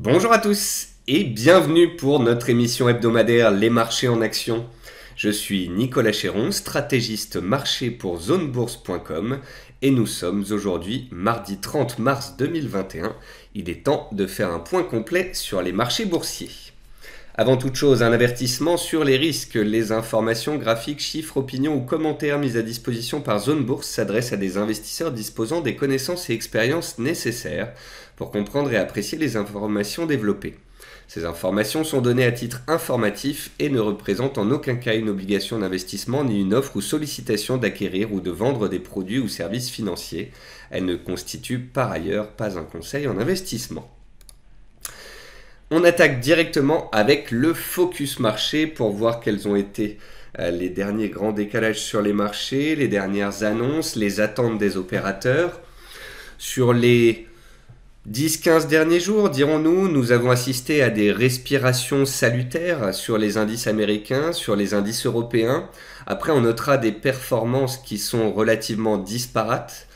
Bonjour à tous et bienvenue pour notre émission hebdomadaire Les marchés en action. Je suis Nicolas Chéron, stratégiste marché pour zonebourse.com et nous sommes aujourd'hui mardi 30 mars 2021. Il est temps de faire un point complet sur les marchés boursiers. Avant toute chose, un avertissement sur les risques. Les informations, graphiques, chiffres, opinions ou commentaires mises à disposition par Zone Bourse s'adressent à des investisseurs disposant des connaissances et expériences nécessaires pour comprendre et apprécier les informations développées. Ces informations sont données à titre informatif et ne représentent en aucun cas une obligation d'investissement ni une offre ou sollicitation d'acquérir ou de vendre des produits ou services financiers. Elles ne constituent par ailleurs pas un conseil en investissement. On attaque directement avec le focus marché pour voir quels ont été les derniers grands décalages sur les marchés, les dernières annonces, les attentes des opérateurs. Sur les 10-15 derniers jours, dirons-nous, nous avons assisté à des respirations salutaires sur les indices américains, sur les indices européens. Après, on notera des performances qui sont relativement disparates.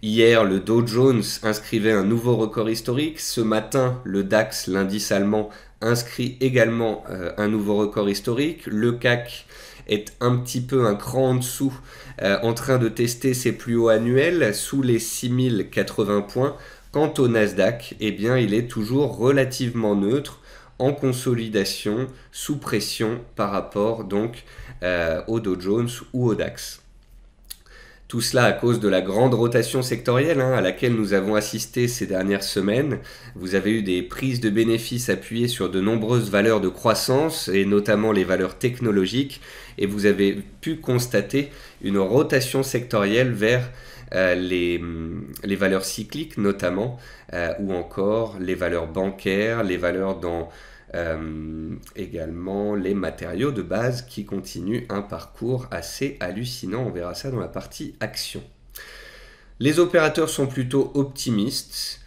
Hier, le Dow Jones inscrivait un nouveau record historique. Ce matin, le DAX, l'indice allemand, inscrit également un nouveau record historique. Le CAC est un petit peu un cran en dessous, en train de tester ses plus hauts annuels sous les 6080 points. Quant au Nasdaq, eh bien, il est toujours relativement neutre, en consolidation, sous pression par rapport donc au Dow Jones ou au DAX. Tout cela à cause de la grande rotation sectorielle à laquelle nous avons assisté ces dernières semaines. Vous avez eu des prises de bénéfices appuyées sur de nombreuses valeurs de croissance et notamment les valeurs technologiques et vous avez pu constater une rotation sectorielle vers les valeurs cycliques notamment ou encore les valeurs bancaires, les valeurs dans également les matériaux de base qui continuent un parcours assez hallucinant. On verra ça dans la partie action. Les opérateurs sont plutôt optimistes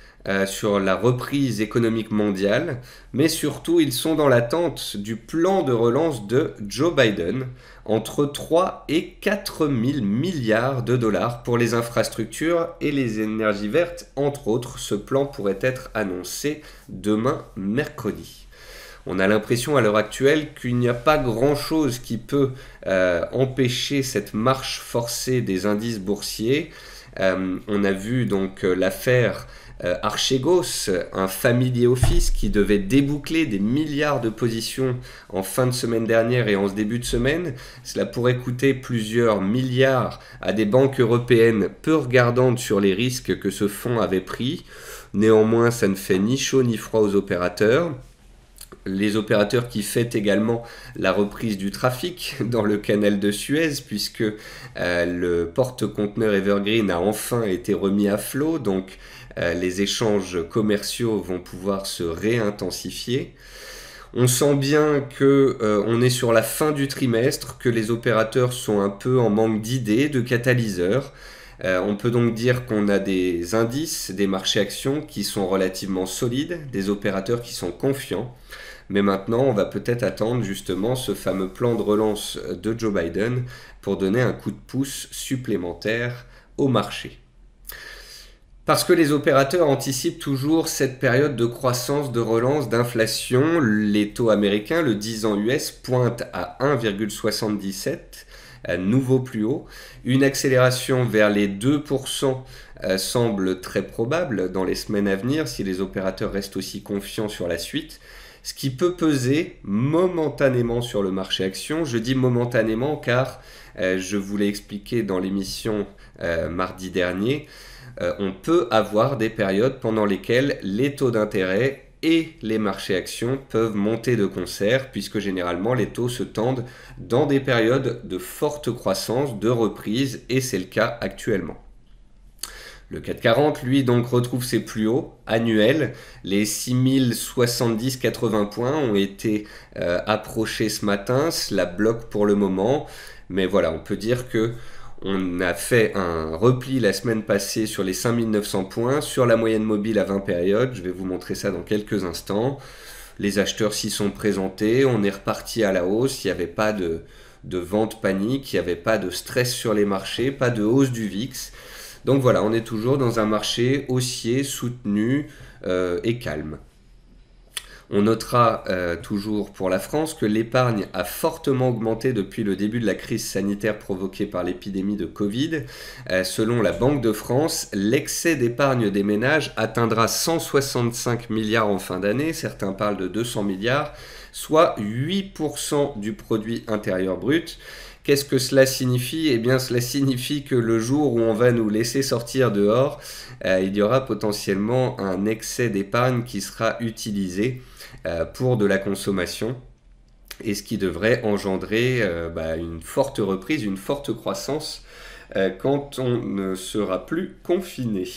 sur la reprise économique mondiale, mais surtout ils sont dans l'attente du plan de relance de Joe Biden, entre 3 et 4 000 milliards de dollars pour les infrastructures et les énergies vertes, entre autres. Ce plan pourrait être annoncé demain mercredi. On a l'impression à l'heure actuelle qu'il n'y a pas grand-chose qui peut empêcher cette marche forcée des indices boursiers. On a vu donc l'affaire Archegos, un family office qui devait déboucler des milliards de positions en fin de semaine dernière et en ce début de semaine. Cela pourrait coûter plusieurs milliards à des banques européennes peu regardantes sur les risques que ce fonds avait pris. Néanmoins, ça ne fait ni chaud ni froid aux opérateurs. Les opérateurs qui fêtent également la reprise du trafic dans le canal de Suez puisque le porte-conteneur Evergreen a enfin été remis à flot, donc les échanges commerciaux vont pouvoir se réintensifier. On sent bien qu'on est sur la fin du trimestre, que les opérateurs sont un peu en manque d'idées, de catalyseurs. On peut donc dire qu'on a des indices, des marchés actions qui sont relativement solides, des opérateurs qui sont confiants. Mais maintenant, on va peut-être attendre justement ce fameux plan de relance de Joe Biden pour donner un coup de pouce supplémentaire au marché. Parce que les opérateurs anticipent toujours cette période de croissance, de relance, d'inflation, les taux américains, le 10 ans US, pointent à 1,77, nouveau plus haut. Une accélération vers les 2% semble très probable dans les semaines à venir si les opérateurs restent aussi confiants sur la suite. Ce qui peut peser momentanément sur le marché action. Je dis momentanément car je vous l'ai expliqué dans l'émission mardi dernier, on peut avoir des périodes pendant lesquelles les taux d'intérêt et les marchés actions peuvent monter de concert puisque généralement les taux se tendent dans des périodes de forte croissance, de reprise et c'est le cas actuellement. Le CAC 40, lui, donc retrouve ses plus hauts annuels. Les 6070-80 points ont été approchés ce matin. Cela bloque pour le moment. Mais voilà, on peut dire que on a fait un repli la semaine passée sur les 5900 points, sur la moyenne mobile à 20 périodes. Je vais vous montrer ça dans quelques instants. Les acheteurs s'y sont présentés. On est reparti à la hausse. Il n'y avait pas de vente panique. Il n'y avait pas de stress sur les marchés. Pas de hausse du VIX. Donc voilà, on est toujours dans un marché haussier, soutenu et calme. On notera toujours pour la France que l'épargne a fortement augmenté depuis le début de la crise sanitaire provoquée par l'épidémie de Covid. Selon la Banque de France, l'excès d'épargne des ménages atteindra 165 milliards en fin d'année, certains parlent de 200 milliards, soit 8% du produit intérieur brut. Qu'est-ce que cela signifie? Eh bien, cela signifie que le jour où on va nous laisser sortir dehors, il y aura potentiellement un excès d'épargne qui sera utilisé pour de la consommation, et ce qui devrait engendrer une forte reprise, une forte croissance quand on ne sera plus confiné.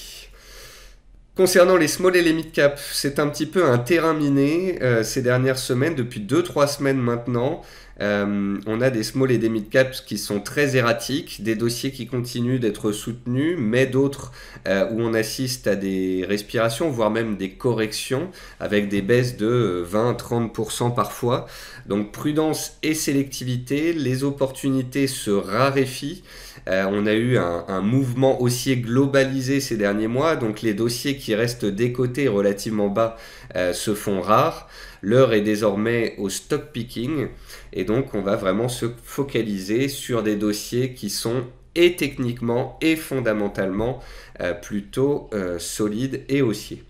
Concernant les small et les mid cap, c'est un petit peu un terrain miné ces dernières semaines, depuis 2-3 semaines maintenant. On a des small et des mid caps qui sont très erratiques, des dossiers qui continuent d'être soutenus, mais d'autres où on assiste à des respirations, voire même des corrections, avec des baisses de 20-30% parfois. Donc prudence et sélectivité, les opportunités se raréfient. On a eu un mouvement haussier globalisé ces derniers mois, donc les dossiers qui restent décotés relativement bas se font rares. L'heure est désormais au stock picking, et donc on va vraiment se focaliser sur des dossiers qui sont et techniquement et fondamentalement plutôt solides et haussiers.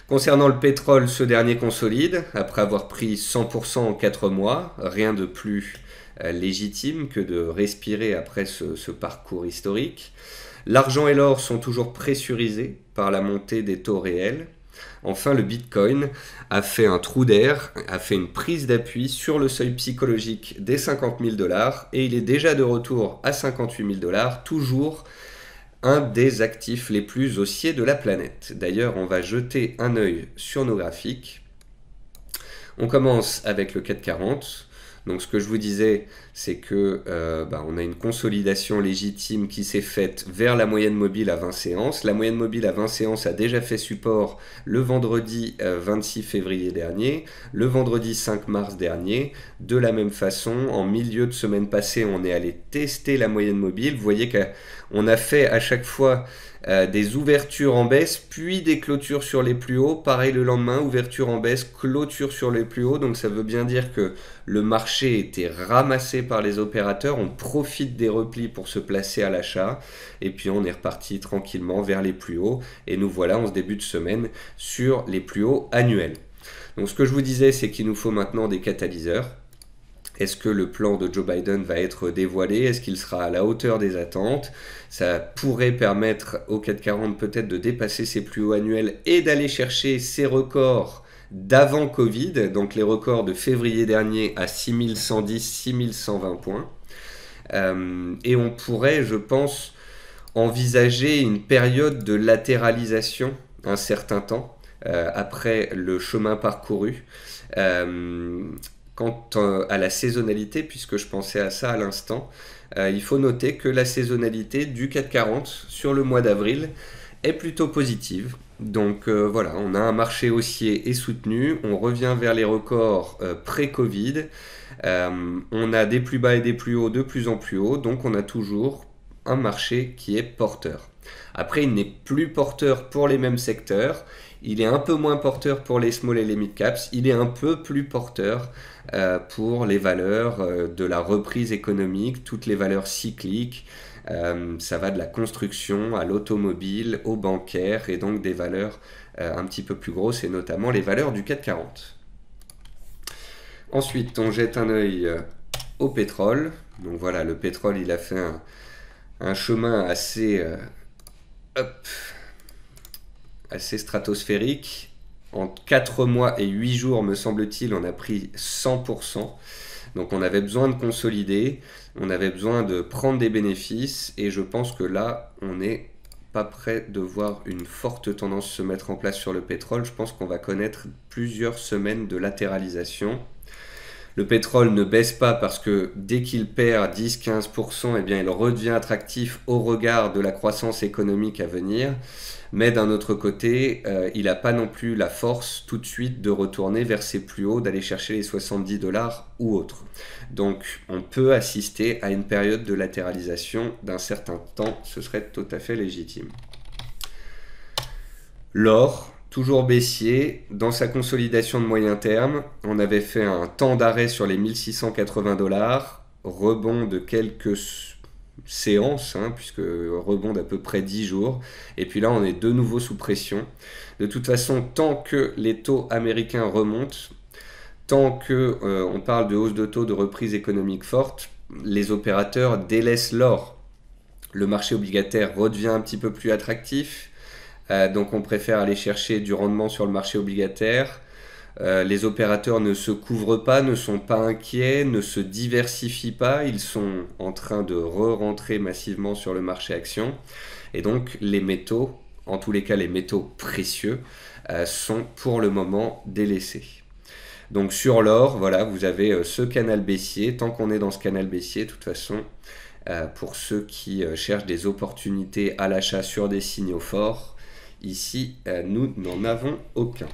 Concernant le pétrole, ce dernier consolide, après avoir pris 100% en 4 mois, rien de plus légitime que de respirer après ce parcours historique. L'argent et l'or sont toujours pressurisés par la montée des taux réels. Enfin, le Bitcoin a fait un trou d'air, a fait une prise d'appui sur le seuil psychologique des 50 000 $, et il est déjà de retour à 58 000 $, toujours un des actifs les plus haussiers de la planète. D'ailleurs, on va jeter un œil sur nos graphiques. On commence avec le CAC 40. Donc ce que je vous disais, c'est que on a une consolidation légitime qui s'est faite vers la moyenne mobile à 20 séances. La moyenne mobile à 20 séances a déjà fait support le vendredi 26 février dernier, le vendredi 5 mars dernier. De la même façon, en milieu de semaine passée, on est allé tester la moyenne mobile. Vous voyez qu'on a fait à chaque fois des ouvertures en baisse, puis des clôtures sur les plus hauts. Pareil le lendemain, ouverture en baisse, clôture sur les plus hauts. Donc ça veut bien dire que le marché était ramassé par les opérateurs. On profite des replis pour se placer à l'achat. Et puis on est reparti tranquillement vers les plus hauts. Et nous voilà en ce début de semaine sur les plus hauts annuels. Donc ce que je vous disais, c'est qu'il nous faut maintenant des catalyseurs. Est-ce que le plan de Joe Biden va être dévoilé? Est-ce qu'il sera à la hauteur des attentes? Ça pourrait permettre au CAC 40 peut-être de dépasser ses plus hauts annuels et d'aller chercher ses records d'avant Covid, donc les records de février dernier à 6110, 6120 points. Et on pourrait, je pense, envisager une période de latéralisation un certain temps après le chemin parcouru. Quant à la saisonnalité, puisque je pensais à ça à l'instant, il faut noter que la saisonnalité du CAC 40 sur le mois d'avril est plutôt positive. Donc voilà, on a un marché haussier et soutenu, on revient vers les records pré-Covid, on a des plus bas et des plus hauts de plus en plus hauts, donc on a toujours un marché qui est porteur. Après, il n'est plus porteur pour les mêmes secteurs, il est un peu moins porteur pour les small et les mid caps, il est un peu plus porteur pour les valeurs de la reprise économique, toutes les valeurs cycliques. Ça va de la construction à l'automobile, au bancaire, et donc des valeurs un petit peu plus grosses, et notamment les valeurs du CAC 40. Ensuite, on jette un œil au pétrole. Donc voilà, le pétrole, il a fait un chemin assez stratosphérique. En 4 mois et 8 jours, me semble-t-il, on a pris 100%. Donc on avait besoin de consolider, on avait besoin de prendre des bénéfices, et je pense que là, on n'est pas prêt de voir une forte tendance se mettre en place sur le pétrole. Je pense qu'on va connaître plusieurs semaines de latéralisation. Le pétrole ne baisse pas parce que dès qu'il perd 10-15%, eh bien, il redevient attractif au regard de la croissance économique à venir. Mais d'un autre côté, il n'a pas non plus la force tout de suite de retourner vers ses plus hauts, d'aller chercher les 70 $ ou autre. Donc on peut assister à une période de latéralisation d'un certain temps, ce serait tout à fait légitime. L'or, toujours baissier. Dans sa consolidation de moyen terme, on avait fait un temps d'arrêt sur les 1680 $, rebond de quelques séances, hein, puisque rebond d'à peu près 10 jours. Et puis là, on est de nouveau sous pression. De toute façon, tant que les taux américains remontent, tant que on parle de hausse de taux, de reprise économique forte, les opérateurs délaissent l'or. Le marché obligataire redevient un petit peu plus attractif. Donc on préfère aller chercher du rendement sur le marché obligataire. Les opérateurs ne se couvrent pas, ne sont pas inquiets, ne se diversifient pas. Ils sont en train de re-rentrer massivement sur le marché action. Et donc les métaux, en tous les cas les métaux précieux, sont pour le moment délaissés. Donc sur l'or, voilà, vous avez ce canal baissier. Tant qu'on est dans ce canal baissier, de toute façon, pour ceux qui cherchent des opportunités à l'achat sur des signaux forts, ici, nous n'en avons aucun.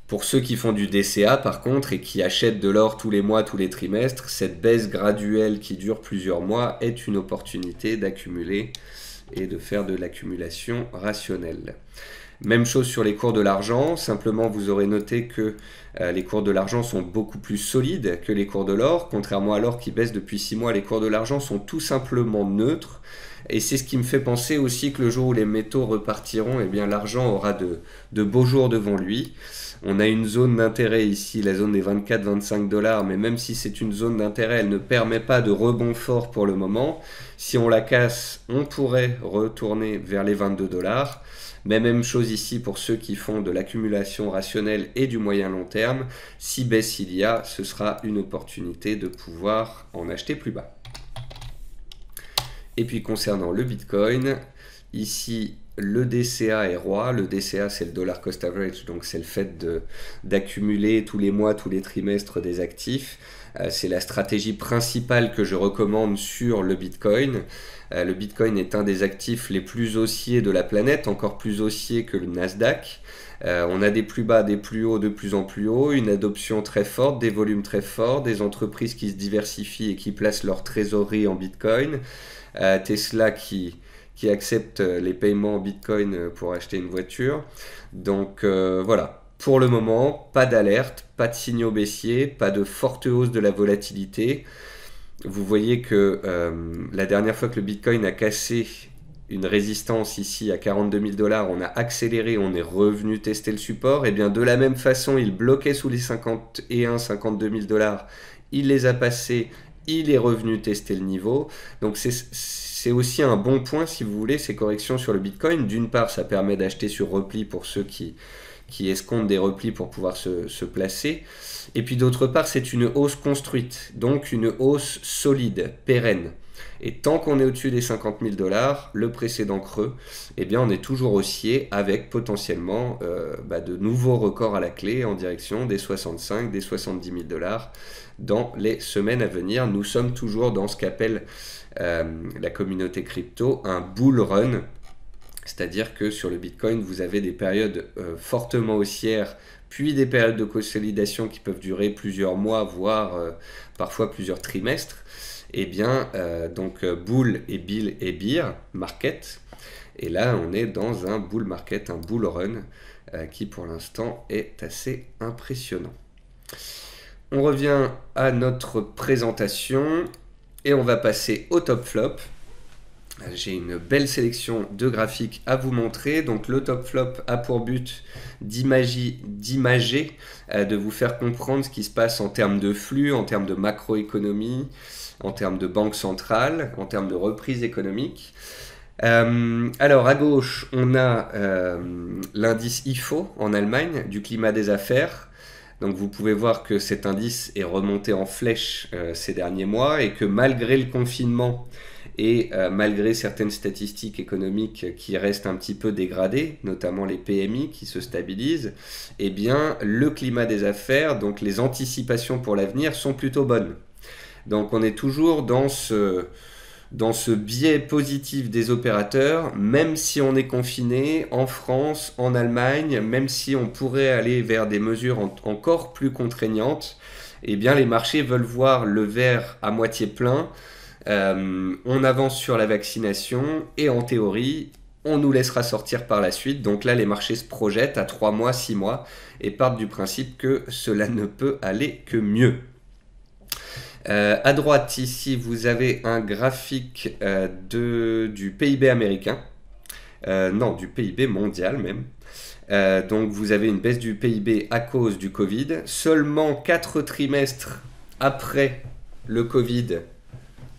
Pour ceux qui font du DCA, par contre, et qui achètent de l'or tous les mois, tous les trimestres, cette baisse graduelle qui dure plusieurs mois est une opportunité d'accumuler et de faire de l'accumulation rationnelle. Même chose sur les cours de l'argent, simplement vous aurez noté que les cours de l'argent sont beaucoup plus solides que les cours de l'or. Contrairement à l'or qui baisse depuis 6 mois, les cours de l'argent sont tout simplement neutres. Et c'est ce qui me fait penser aussi que le jour où les métaux repartiront, eh bien l'argent aura de beaux jours devant lui. On a une zone d'intérêt ici, la zone des 24-25 $, mais même si c'est une zone d'intérêt, elle ne permet pas de rebond fort pour le moment. Si on la casse, on pourrait retourner vers les 22 $. Mais même chose ici pour ceux qui font de l'accumulation rationnelle et du moyen long terme. Si baisse il y a, ce sera une opportunité de pouvoir en acheter plus bas. Et puis concernant le Bitcoin, ici le DCA est roi. Le DCA c'est le dollar cost average, donc c'est le fait d'accumuler tous les mois, tous les trimestres des actifs. C'est la stratégie principale que je recommande sur le Bitcoin. Le Bitcoin est un des actifs les plus haussiers de la planète, encore plus haussier que le Nasdaq. On a des plus bas, des plus hauts, de plus en plus hauts, une adoption très forte, des volumes très forts, des entreprises qui se diversifient et qui placent leur trésorerie en Bitcoin. Tesla qui accepte les paiements en Bitcoin pour acheter une voiture. Donc voilà. Pour le moment, pas d'alerte, pas de signaux baissiers, pas de forte hausse de la volatilité. Vous voyez que la dernière fois que le Bitcoin a cassé une résistance ici à 42 000 $, on a accéléré, on est revenu tester le support. Et bien de la même façon, il bloquait sous les 51-52 000 $, il les a passés, il est revenu tester le niveau. Donc c'est aussi un bon point si vous voulez, ces corrections sur le Bitcoin. D'une part, ça permet d'acheter sur repli pour ceux qui escomptent des replis pour pouvoir se placer. Et puis d'autre part, c'est une hausse construite, donc une hausse solide, pérenne. Et tant qu'on est au-dessus des 50 000 $, le précédent creux, eh bien on est toujours haussier avec potentiellement de nouveaux records à la clé en direction des 65, des 70 000 $ dans les semaines à venir. Nous sommes toujours dans ce qu'appelle la communauté crypto un bull run. C'est-à-dire que sur le Bitcoin, vous avez des périodes fortement haussières, puis des périodes de consolidation qui peuvent durer plusieurs mois, voire parfois plusieurs trimestres. Et bien, donc bull et bill et bear market. Et là, on est dans un bull market, un bull run, qui pour l'instant est assez impressionnant. On revient à notre présentation et on va passer au top flop. J'ai une belle sélection de graphiques à vous montrer. Donc le top flop a pour but d'imager, de vous faire comprendre ce qui se passe en termes de flux, en termes de macroéconomie, en termes de banque centrale, en termes de reprise économique. Alors à gauche, on a l'indice IFO en Allemagne du climat des affaires. Donc vous pouvez voir que cet indice est remonté en flèche ces derniers mois et que malgré le confinement et malgré certaines statistiques économiques qui restent un petit peu dégradées, notamment les PMI qui se stabilisent, eh bien le climat des affaires, donc les anticipations pour l'avenir sont plutôt bonnes. Donc on est toujours dans ce biais positif des opérateurs, même si on est confiné en France, en Allemagne, même si on pourrait aller vers des mesures encore plus contraignantes, eh bien les marchés veulent voir le verre à moitié plein. On avance sur la vaccination et en théorie, on nous laissera sortir par la suite. Donc là, les marchés se projettent à 3 mois, 6 mois et partent du principe que cela ne peut aller que mieux. À droite, ici, vous avez un graphique du PIB américain. Non, du PIB mondial même. Donc vous avez une baisse du PIB à cause du Covid. Seulement 4 trimestres après le Covid,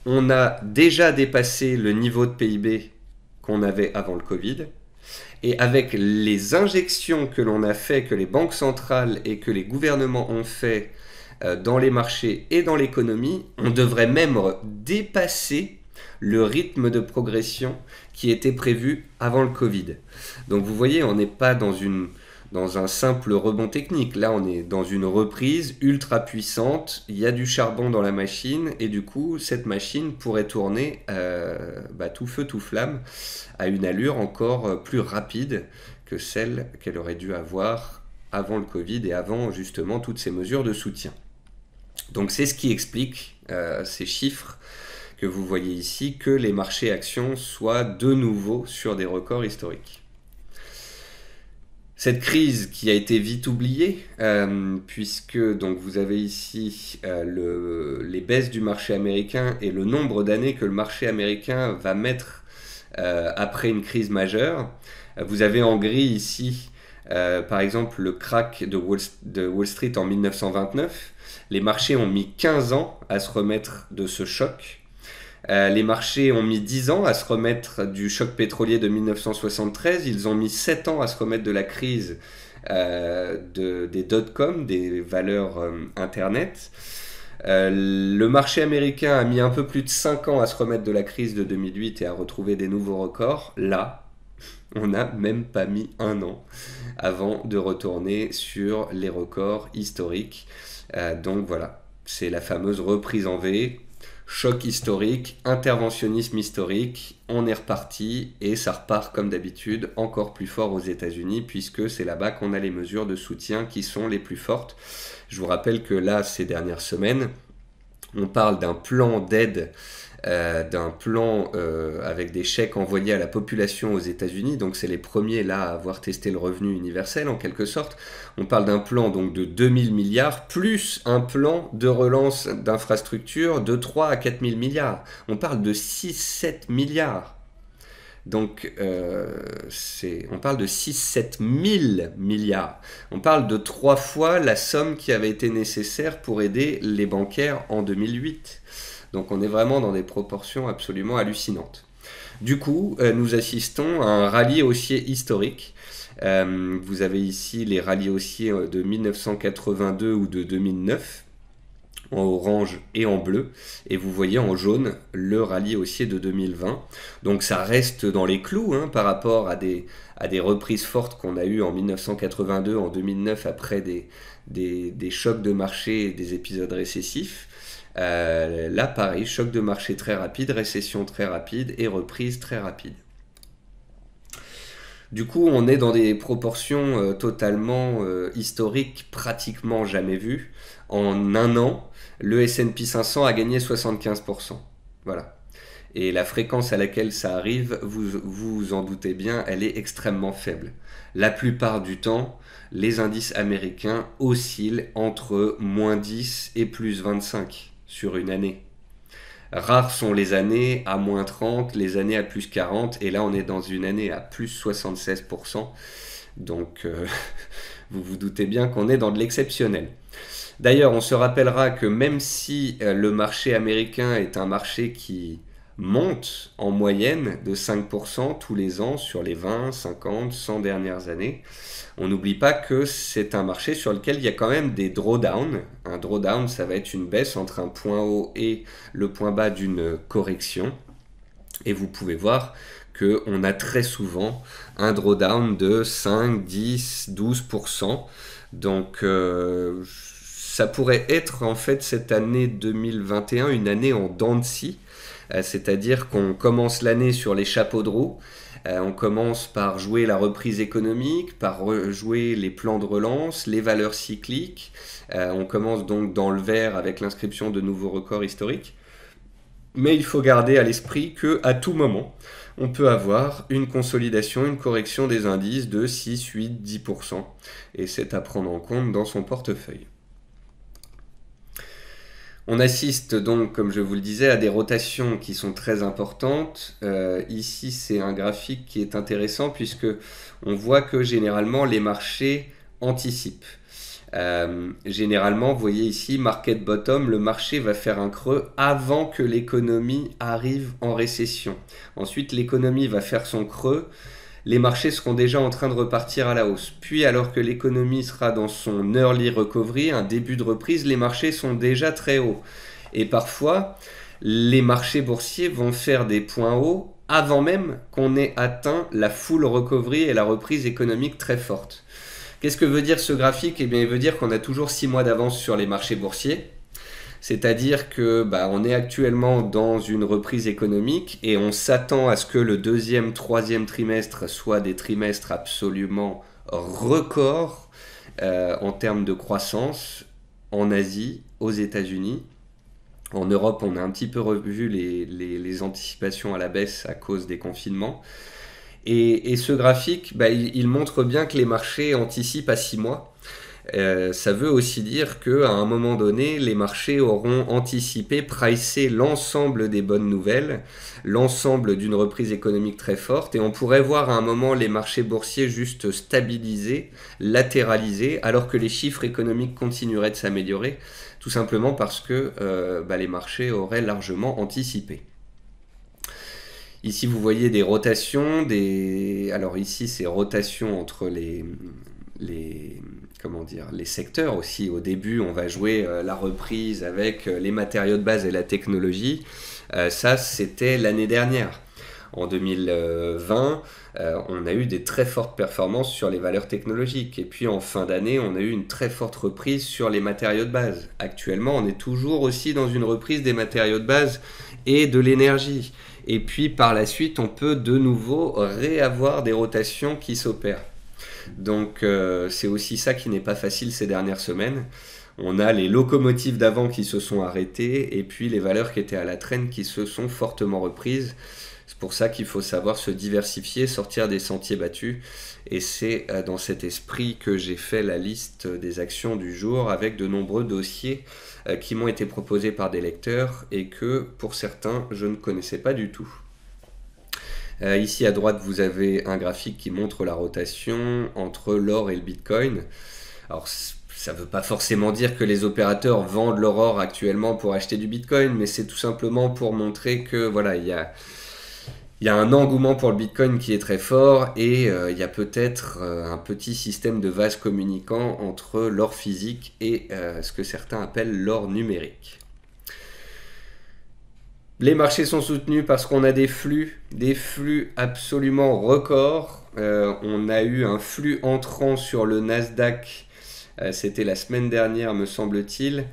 on a déjà dépassé le niveau de PIB qu'on avait avant le Covid. Et avec les injections que l'on a fait, que les banques centrales et que les gouvernements ont fait dans les marchés et dans l'économie, on devrait même dépasser le rythme de progression qui était prévu avant le Covid. Donc vous voyez, on n'est pas dans un simple rebond technique. Là, on est dans une reprise ultra puissante. Il y a du charbon dans la machine et du coup, cette machine pourrait tourner tout feu, tout flamme à une allure encore plus rapide que celle qu'elle aurait dû avoir avant le Covid et avant justement toutes ces mesures de soutien. Donc c'est ce qui explique ces chiffres que vous voyez ici, que les marchés actions soient de nouveau sur des records historiques. Cette crise qui a été vite oubliée, puisque donc vous avez ici les baisses du marché américain et le nombre d'années que le marché américain va mettre après une crise majeure. Vous avez en gris ici, par exemple, le crack de Wall Street en 1929. Les marchés ont mis 15 ans à se remettre de ce choc. Les marchés ont mis 10 ans à se remettre du choc pétrolier de 1973. Ils ont mis 7 ans à se remettre de la crise des dot-com, des valeurs Internet. Le marché américain a mis un peu plus de 5 ans à se remettre de la crise de 2008 et à retrouver des nouveaux records. Là, on n'a même pas mis 1 an avant de retourner sur les records historiques. Donc voilà, c'est la fameuse reprise en V. Choc historique, interventionnisme historique, on est reparti et ça repart comme d'habitude encore plus fort aux États-Unis puisque c'est là-bas qu'on a les mesures de soutien qui sont les plus fortes. Je vous rappelle que là, ces dernières semaines, on parle d'un plan d'aide, avec des chèques envoyés à la population aux États-Unis. Donc c'est les premiers là à avoir testé le revenu universel en quelque sorte. On parle d'un plan donc de 2000 milliards plus un plan de relance d'infrastructures de 3 à 4000 milliards. On parle de 6-7 milliards. Donc on parle de 6-7 000 milliards. On parle de 3 fois la somme qui avait été nécessaire pour aider les bancaires en 2008. Donc on est vraiment dans des proportions absolument hallucinantes. Du coup, nous assistons à un rallye haussier historique. Vous avez ici les rallyes haussiers de 1982 ou de 2009, en orange et en bleu. Et vous voyez en jaune le rallye haussier de 2020. Donc ça reste dans les clous par rapport à des reprises fortes qu'on a eues en 1982, en 2009, après des chocs de marché et des épisodes récessifs. Là, pareil, choc de marché très rapide, récession très rapide et reprise très rapide. Du coup, on est dans des proportions totalement historiques, pratiquement jamais vues. En 1 an, le S&P 500 a gagné 75%. Voilà. Et la fréquence à laquelle ça arrive, vous en doutez bien, elle est extrêmement faible. La plupart du temps, les indices américains oscillent entre moins 10 et plus 25 sur une année. Rares sont les années à moins 30, les années à plus 40, et là on est dans une année à plus 76%. Donc vous vous doutez bien qu'on est dans de l'exceptionnel. D'ailleurs, on se rappellera que même si le marché américain est un marché qui monte en moyenne de 5% tous les ans sur les 20, 50, 100 dernières années, on n'oublie pas que c'est un marché sur lequel il y a quand même des drawdowns. Un drawdown, ça va être une baisse entre un point haut et le point bas d'une correction. Et vous pouvez voir qu'on a très souvent un drawdown de 5, 10, 12%. Donc ça pourrait être en fait cette année 2021 une année en dents de scie. C'est-à-dire qu'on commence l'année sur les chapeaux de roue. On commence par jouer la reprise économique, par jouer les plans de relance, les valeurs cycliques. On commence donc dans le vert avec l'inscription de nouveaux records historiques. Mais il faut garder à l'esprit qu'à tout moment, on peut avoir une consolidation, une correction des indices de 6, 8, 10%. Et c'est à prendre en compte dans son portefeuille. On assiste donc, comme je vous le disais, à des rotations qui sont très importantes. Ici, c'est un graphique qui est intéressant puisque on voit que généralement les marchés anticipent. Généralement, vous voyez ici, market bottom, le marché va faire un creux avant que l'économie arrive en récession. Ensuite, l'économie va faire son creux. Les marchés seront déjà en train de repartir à la hausse. Puis, alors que l'économie sera dans son early recovery, un début de reprise, les marchés sont déjà très hauts. Et parfois, les marchés boursiers vont faire des points hauts avant même qu'on ait atteint la full recovery et la reprise économique très forte. Qu'est-ce que veut dire ce graphique? Eh bien, il veut dire qu'on a toujours 6 mois d'avance sur les marchés boursiers. C'est-à-dire que on est actuellement dans une reprise économique et on s'attend à ce que le deuxième, troisième trimestre soient des trimestres absolument records en termes de croissance en Asie, aux États-Unis. En Europe, on a un petit peu revu les anticipations à la baisse à cause des confinements. Et ce graphique, il montre bien que les marchés anticipent à 6 mois. Ça veut aussi dire qu'à un moment donné, les marchés auront anticipé, pricé l'ensemble des bonnes nouvelles, l'ensemble d'une reprise économique très forte, et on pourrait voir à un moment les marchés boursiers juste stabilisés, latéralisés, alors que les chiffres économiques continueraient de s'améliorer, tout simplement parce que les marchés auraient largement anticipé. Ici, vous voyez des rotations, alors ici, c'est rotation entre les secteurs aussi. Au début, on va jouer la reprise avec les matériaux de base et la technologie. Ça, c'était l'année dernière. En 2020, on a eu des très fortes performances sur les valeurs technologiques. Et puis en fin d'année, on a eu une très forte reprise sur les matériaux de base. Actuellement, on est toujours aussi dans une reprise des matériaux de base et de l'énergie. Et puis par la suite, on peut de nouveau réavoir des rotations qui s'opèrent. Donc c'est aussi ça qui n'est pas facile ces dernières semaines. On a les locomotives d'avant qui se sont arrêtées et puis les valeurs qui étaient à la traîne qui se sont fortement reprises. C'est pour ça qu'il faut savoir se diversifier, sortir des sentiers battus. Et c'est dans cet esprit que j'ai fait la liste des actions du jour avec de nombreux dossiers qui m'ont été proposés par des lecteurs et que pour certains je ne connaissais pas du tout. Ici à droite vous avez un graphique qui montre la rotation entre l'or et le Bitcoin. Alors ça ne veut pas forcément dire que les opérateurs vendent leur or actuellement pour acheter du Bitcoin, mais c'est tout simplement pour montrer que voilà, il y a un engouement pour le Bitcoin qui est très fort et il y a peut-être un petit système de vase communicant entre l'or physique et ce que certains appellent l'or numérique. Les marchés sont soutenus parce qu'on a des flux absolument records. On a eu un flux entrant sur le Nasdaq, c'était la semaine dernière me semble-t-il,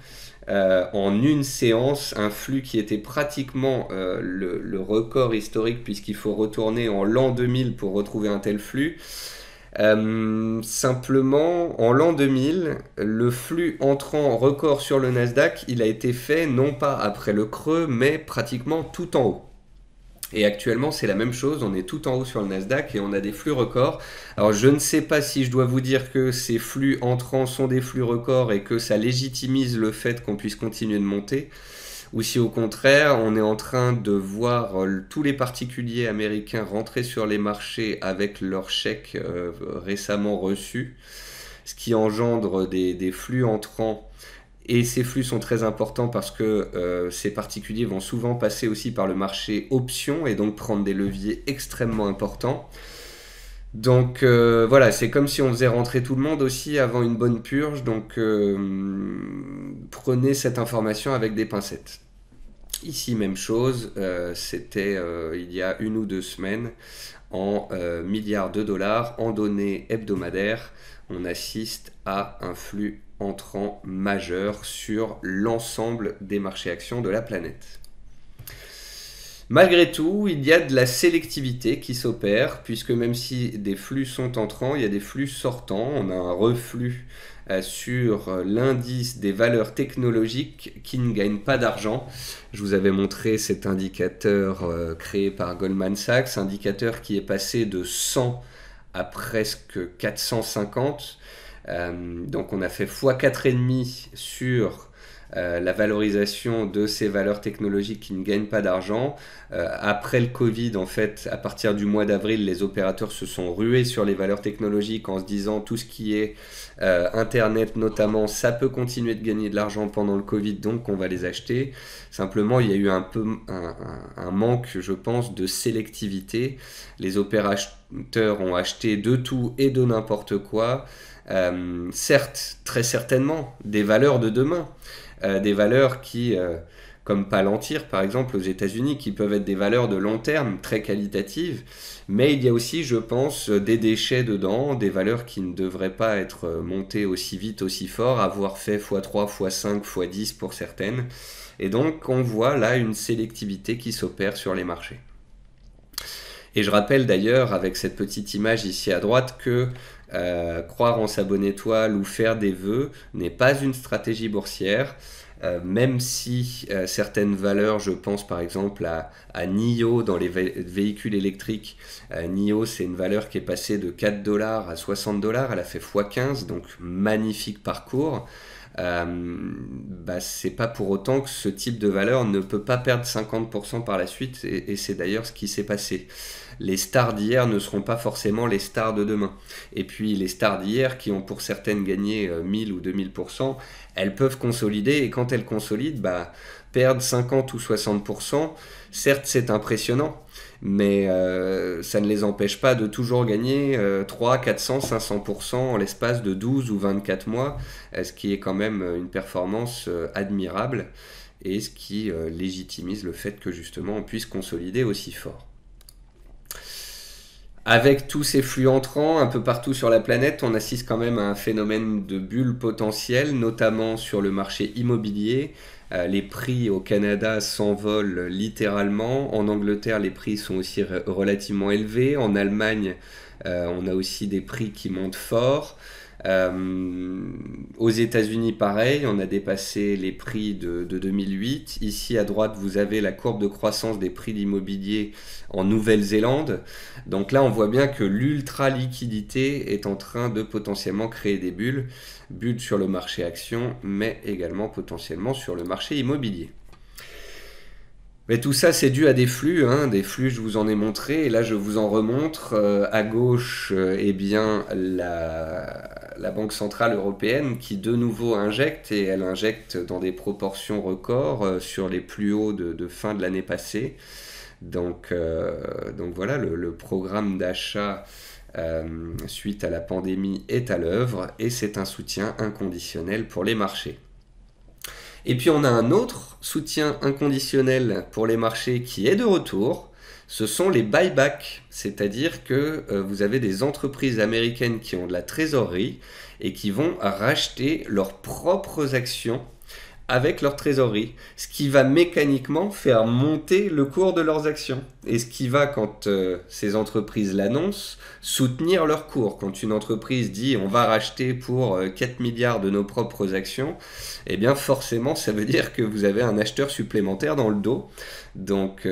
en une séance, un flux qui était pratiquement le record historique puisqu'il faut retourner en l'an 2000 pour retrouver un tel flux. Simplement, en l'an 2000, le flux entrant record sur le Nasdaq, il a été fait non pas après le creux, mais pratiquement tout en haut. Et actuellement, c'est la même chose, on est tout en haut sur le Nasdaq et on a des flux records. Alors, je ne sais pas si je dois vous dire que ces flux entrants sont des flux records et que ça légitimise le fait qu'on puisse continuer de monter, ou si au contraire, on est en train de voir tous les particuliers américains rentrer sur les marchés avec leurs chèques récemment reçus, ce qui engendre des flux entrants. Et ces flux sont très importants parce que ces particuliers vont souvent passer aussi par le marché options et donc prendre des leviers extrêmement importants. Donc voilà, c'est comme si on faisait rentrer tout le monde aussi avant une bonne purge, donc prenez cette information avec des pincettes. Ici, même chose, c'était il y a 1 ou 2 semaines, en milliards de dollars, en données hebdomadaires, on assiste à un flux entrant majeur sur l'ensemble des marchés actions de la planète. Malgré tout, il y a de la sélectivité qui s'opère, puisque même si des flux sont entrants, il y a des flux sortants. On a un reflux sur l'indice des valeurs technologiques qui ne gagnent pas d'argent. Je vous avais montré cet indicateur créé par Goldman Sachs, indicateur qui est passé de 100 à presque 450. Donc on a fait x4,5 sur la valorisation de ces valeurs technologiques qui ne gagnent pas d'argent. Après le Covid, en fait, à partir du mois d'avril, les opérateurs se sont rués sur les valeurs technologiques en se disant tout ce qui est Internet notamment, ça peut continuer de gagner de l'argent pendant le Covid, donc on va les acheter. Simplement, il y a eu un peu un manque, je pense, de sélectivité. Les opérateurs ont acheté de tout et de n'importe quoi. Certes, très certainement, des valeurs de demain. Des valeurs qui, comme Palantir par exemple aux États-Unis, qui peuvent être des valeurs de long terme, très qualitatives, mais il y a aussi, je pense, des déchets dedans, des valeurs qui ne devraient pas être montées aussi vite, aussi fort, avoir fait x3, x5, x10 pour certaines. Et donc on voit là une sélectivité qui s'opère sur les marchés. Et je rappelle d'ailleurs, avec cette petite image ici à droite, que croire en sa bonne étoile ou faire des vœux n'est pas une stratégie boursière, même si certaines valeurs, je pense par exemple à NIO dans les véhicules électriques. NIO, c'est une valeur qui est passée de 4 $ à 60 $, elle a fait x15, donc magnifique parcours. C'est pas pour autant que ce type de valeur ne peut pas perdre 50% par la suite, et c'est d'ailleurs ce qui s'est passé. Les stars d'hier ne seront pas forcément les stars de demain. Et puis les stars d'hier, qui ont pour certaines gagné 1000 ou 2000%, elles peuvent consolider, et quand elles consolident, perdre 50 ou 60%, certes c'est impressionnant, mais ça ne les empêche pas de toujours gagner 300, 400, 500% en l'espace de 12 ou 24 mois, ce qui est quand même une performance admirable, et ce qui légitimise le fait que justement on puisse consolider aussi fort. Avec tous ces flux entrants un peu partout sur la planète, on assiste quand même à un phénomène de bulle potentielle, notamment sur le marché immobilier. Les prix au Canada s'envolent littéralement. En Angleterre, les prix sont aussi relativement élevés. En Allemagne, on a aussi des prix qui montent fort. Aux États-Unis, pareil, on a dépassé les prix de 2008. Ici à droite, vous avez la courbe de croissance des prix de l'immobilier en Nouvelle-Zélande. Donc là, on voit bien que l'ultra-liquidité est en train de potentiellement créer des bulles. Bulles sur le marché action, mais également potentiellement sur le marché immobilier. Mais tout ça, c'est dû à des flux, des flux, je vous en ai montré, et là je vous en remontre. À gauche, la Banque Centrale Européenne qui de nouveau injecte, et elle injecte dans des proportions records sur les plus hauts de fin de l'année passée. Donc voilà, le programme d'achat suite à la pandémie est à l'œuvre, et c'est un soutien inconditionnel pour les marchés. Et puis on a un autre soutien inconditionnel pour les marchés qui est de retour, ce sont les buybacks, c'est-à-dire que vous avez des entreprises américaines qui ont de la trésorerie et qui vont racheter leurs propres actions avec leur trésorerie, ce qui va mécaniquement faire monter le cours de leurs actions. Et ce qui va, quand ces entreprises l'annoncent, soutenir leur cours. Quand une entreprise dit on va racheter pour 4 milliards de nos propres actions, eh bien forcément ça veut dire que vous avez un acheteur supplémentaire dans le dos. Donc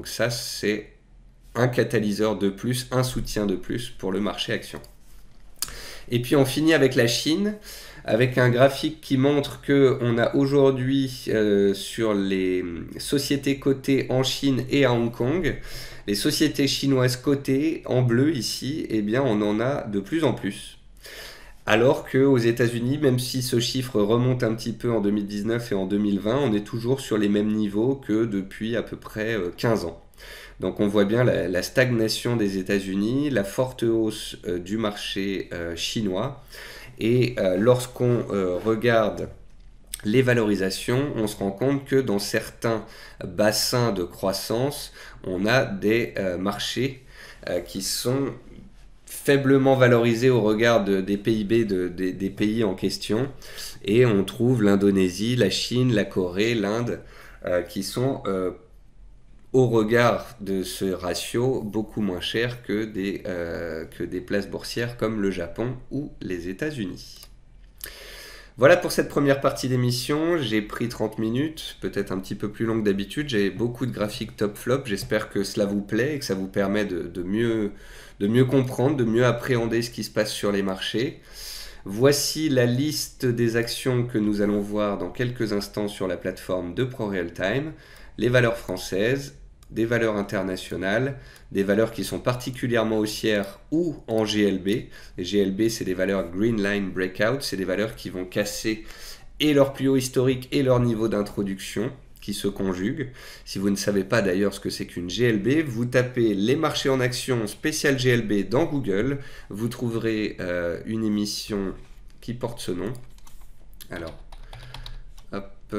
ça c'est un catalyseur de plus, un soutien de plus pour le marché action. Et puis on finit avec la Chine, avec un graphique qui montre qu'on a aujourd'hui sur les sociétés cotées en Chine et à Hong Kong, les sociétés chinoises cotées en bleu ici, eh bien on en a de plus en plus. Alors qu'aux États-Unis, même si ce chiffre remonte un petit peu en 2019 et en 2020, on est toujours sur les mêmes niveaux que depuis à peu près 15 ans. Donc on voit bien la stagnation des États-Unis, la forte hausse du marché chinois. Et lorsqu'on regarde les valorisations, on se rend compte que dans certains bassins de croissance, on a des marchés qui sont faiblement valorisés au regard des PIB des pays en question. Et on trouve l'Indonésie, la Chine, la Corée, l'Inde qui sont au regard de ce ratio, beaucoup moins cher que des places boursières comme le Japon ou les États-Unis. Voilà pour cette première partie d'émission. J'ai pris 30 minutes, peut-être un petit peu plus long que d'habitude. J'ai beaucoup de graphiques top-flop. J'espère que cela vous plaît et que ça vous permet de mieux comprendre, de mieux appréhender ce qui se passe sur les marchés. Voici la liste des actions que nous allons voir dans quelques instants sur la plateforme de ProRealTime. Les valeurs françaises, des valeurs internationales, des valeurs qui sont particulièrement haussières ou en GLB. Les GLB, c'est des valeurs Green Line Breakout, c'est des valeurs qui vont casser et leur plus haut historique et leur niveau d'introduction qui se conjuguent. Si vous ne savez pas d'ailleurs ce que c'est qu'une GLB, vous tapez les marchés en action spécial GLB dans Google, vous trouverez une émission qui porte ce nom. Alors, hop.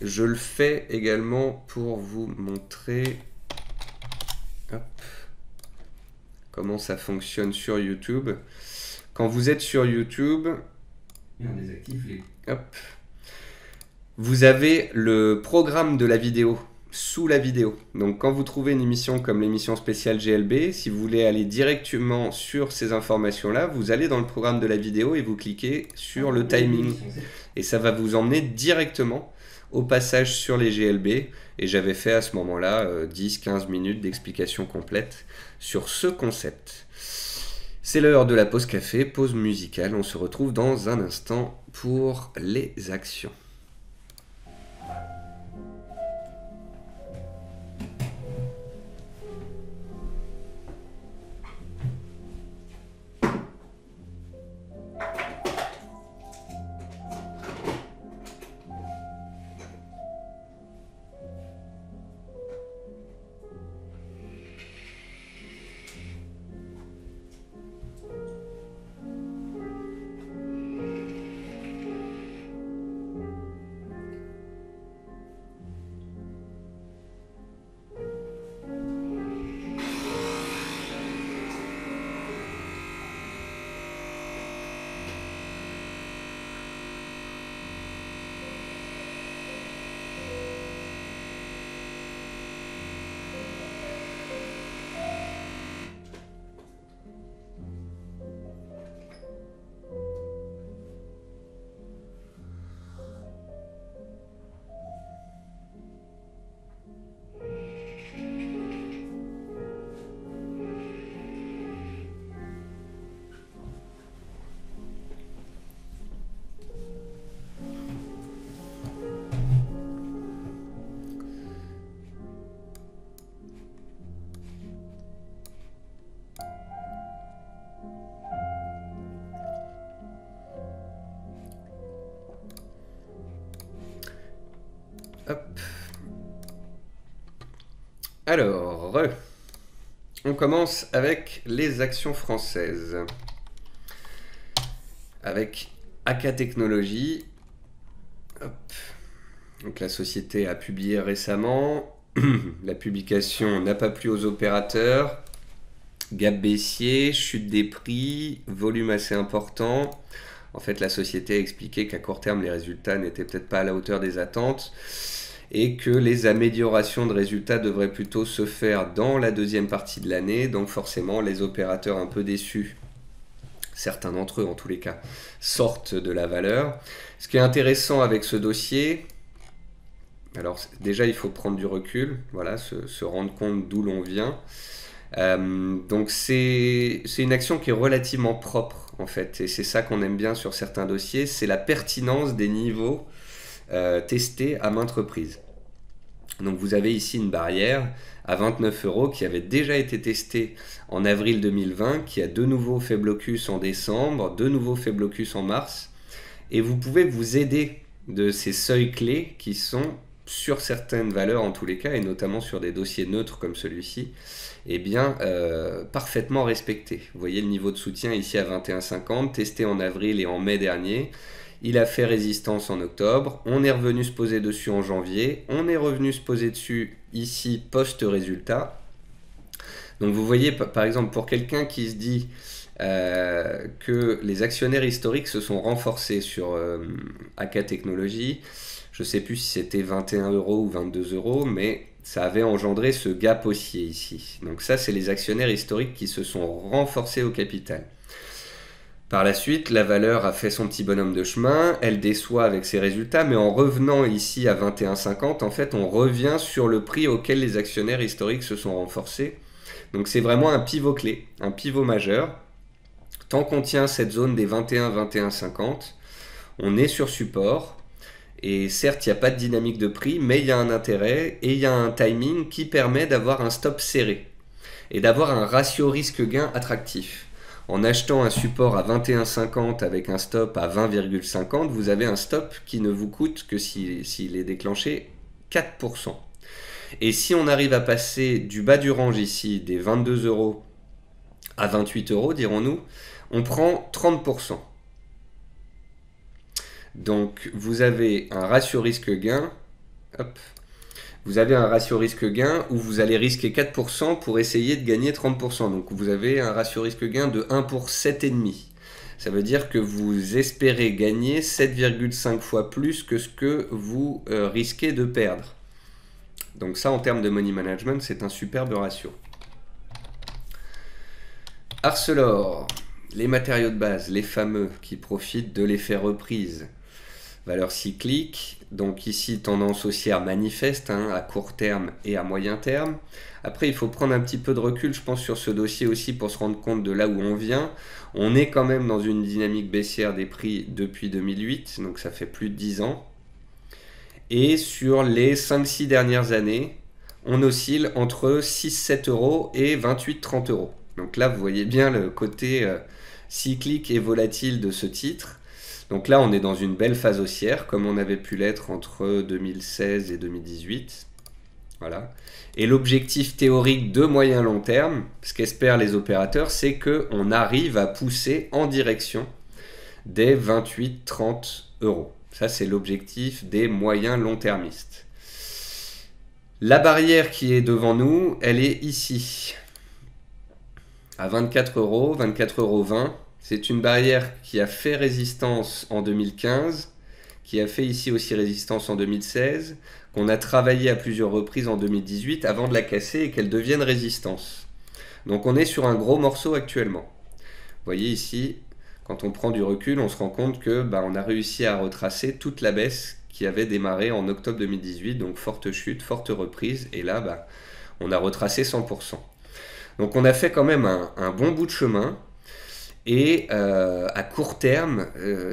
Je le fais également pour vous montrer comment ça fonctionne sur YouTube. Quand vous êtes sur YouTube, vous avez le programme de la vidéo sous la vidéo. Donc quand vous trouvez une émission comme l'émission spéciale GLB, si vous voulez aller directement sur ces informations-là, vous allez dans le programme de la vidéo et vous cliquez sur le timing. Et ça va vous emmener directement au passage sur les GLB, et j'avais fait à ce moment-là 10-15 minutes d'explication complète sur ce concept. C'est l'heure de la pause café, pause musicale, on se retrouve dans un instant pour les actions. Hop. Alors, on commence avec les actions françaises. Avec AK Technologies. Hop. Donc la société a publié récemment. La publication n'a pas plu aux opérateurs. Gap baissier, chute des prix, volume assez important. En fait, la société a expliqué qu'à court terme, les résultats n'étaient peut-être pas à la hauteur des attentes et que les améliorations de résultats devraient plutôt se faire dans la deuxième partie de l'année. Donc forcément, les opérateurs un peu déçus, certains d'entre eux en tous les cas, sortent de la valeur. Ce qui est intéressant avec ce dossier, alors déjà il faut prendre du recul, voilà, se rendre compte d'où l'on vient. Donc c'est une action qui est relativement propre en fait, et c'est ça qu'on aime bien sur certains dossiers, c'est la pertinence des niveaux testés à maintes reprises. Donc vous avez ici une barrière à 29 € qui avait déjà été testée en avril 2020, qui a de nouveau fait blocus en décembre, de nouveau fait blocus en mars, et vous pouvez vous aider de ces seuils clés qui sont sur certaines valeurs en tous les cas, et notamment sur des dossiers neutres comme celui-ci, eh bien, parfaitement respecté. Vous voyez le niveau de soutien ici à 21,50, testé en avril et en mai dernier. Il a fait résistance en octobre. On est revenu se poser dessus en janvier. On est revenu se poser dessus ici post-résultat. Donc vous voyez, par exemple, pour quelqu'un qui se dit que les actionnaires historiques se sont renforcés sur AK Technologies. Je ne sais plus si c'était 21 € ou 22 €, mais ça avait engendré ce gap haussier ici. Donc ça, c'est les actionnaires historiques qui se sont renforcés au capital. Par la suite, la valeur a fait son petit bonhomme de chemin, elle déçoit avec ses résultats, mais en revenant ici à 21,50, en fait, on revient sur le prix auquel les actionnaires historiques se sont renforcés. Donc c'est vraiment un pivot clé, un pivot majeur. Tant qu'on tient cette zone des 21-21,50, on est sur support. Et certes, il n'y a pas de dynamique de prix, mais il y a un intérêt et il y a un timing qui permet d'avoir un stop serré et d'avoir un ratio risque-gain attractif. En achetant un support à 21,50 avec un stop à 20,50, vous avez un stop qui ne vous coûte que s'il est déclenché 4%. Et si on arrive à passer du bas du range ici, des 22 € à 28 €, dirons-nous, on prend 30%. Donc vous avez un ratio risque-gain, vous avez un ratio risque-gain où vous allez risquer 4% pour essayer de gagner 30%. Donc vous avez un ratio risque-gain de 1 pour 7,5. Ça veut dire que vous espérez gagner 7,5 fois plus que ce que vous risquez de perdre. Donc ça, en termes de money management, c'est un superbe ratio. Arcelor, les matériaux de base, les fameux qui profitent de l'effet reprise. Valeur cyclique, donc ici tendance haussière manifeste à court terme et à moyen terme. Après, il faut prendre un petit peu de recul, je pense, sur ce dossier aussi pour se rendre compte de là où on vient. On est quand même dans une dynamique baissière des prix depuis 2008, donc ça fait plus de 10 ans. Et sur les 5-6 dernières années, on oscille entre 6-7 € et 28-30 €. Donc là, vous voyez bien le côté cyclique et volatile de ce titre. Donc là, on est dans une belle phase haussière, comme on avait pu l'être entre 2016 et 2018. Voilà. Et l'objectif théorique de moyen long terme, ce qu'espèrent les opérateurs, c'est qu'on arrive à pousser en direction des 28-30 €. Ça, c'est l'objectif des moyens long-termistes. La barrière qui est devant nous, elle est ici, à 24 €, 24,20 €. C'est une barrière qui a fait résistance en 2015, qui a fait ici aussi résistance en 2016, qu'on a travaillé à plusieurs reprises en 2018 avant de la casser et qu'elle devienne résistance. Donc on est sur un gros morceau actuellement. Vous voyez ici, quand on prend du recul, on se rend compte que on a réussi à retracer toute la baisse qui avait démarré en octobre 2018, donc forte chute, forte reprise, et là on a retracé 100%. Donc on a fait quand même un bon bout de chemin. Et à court terme,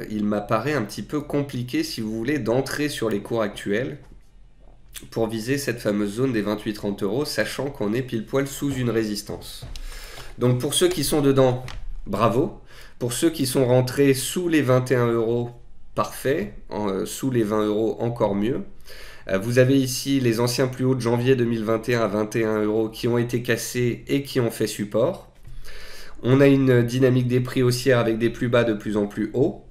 il m'apparaît un petit peu compliqué, si vous voulez, d'entrer sur les cours actuels pour viser cette fameuse zone des 28-30 €, sachant qu'on est pile poil sous une résistance. Donc pour ceux qui sont dedans, bravo. Pour ceux qui sont rentrés sous les 21 €, parfait. Sous les 20 €, encore mieux. Vous avez ici les anciens plus hauts de janvier 2021 à 21 € qui ont été cassés et qui ont fait support. On a une dynamique des prix haussière avec des plus bas de plus en plus hauts.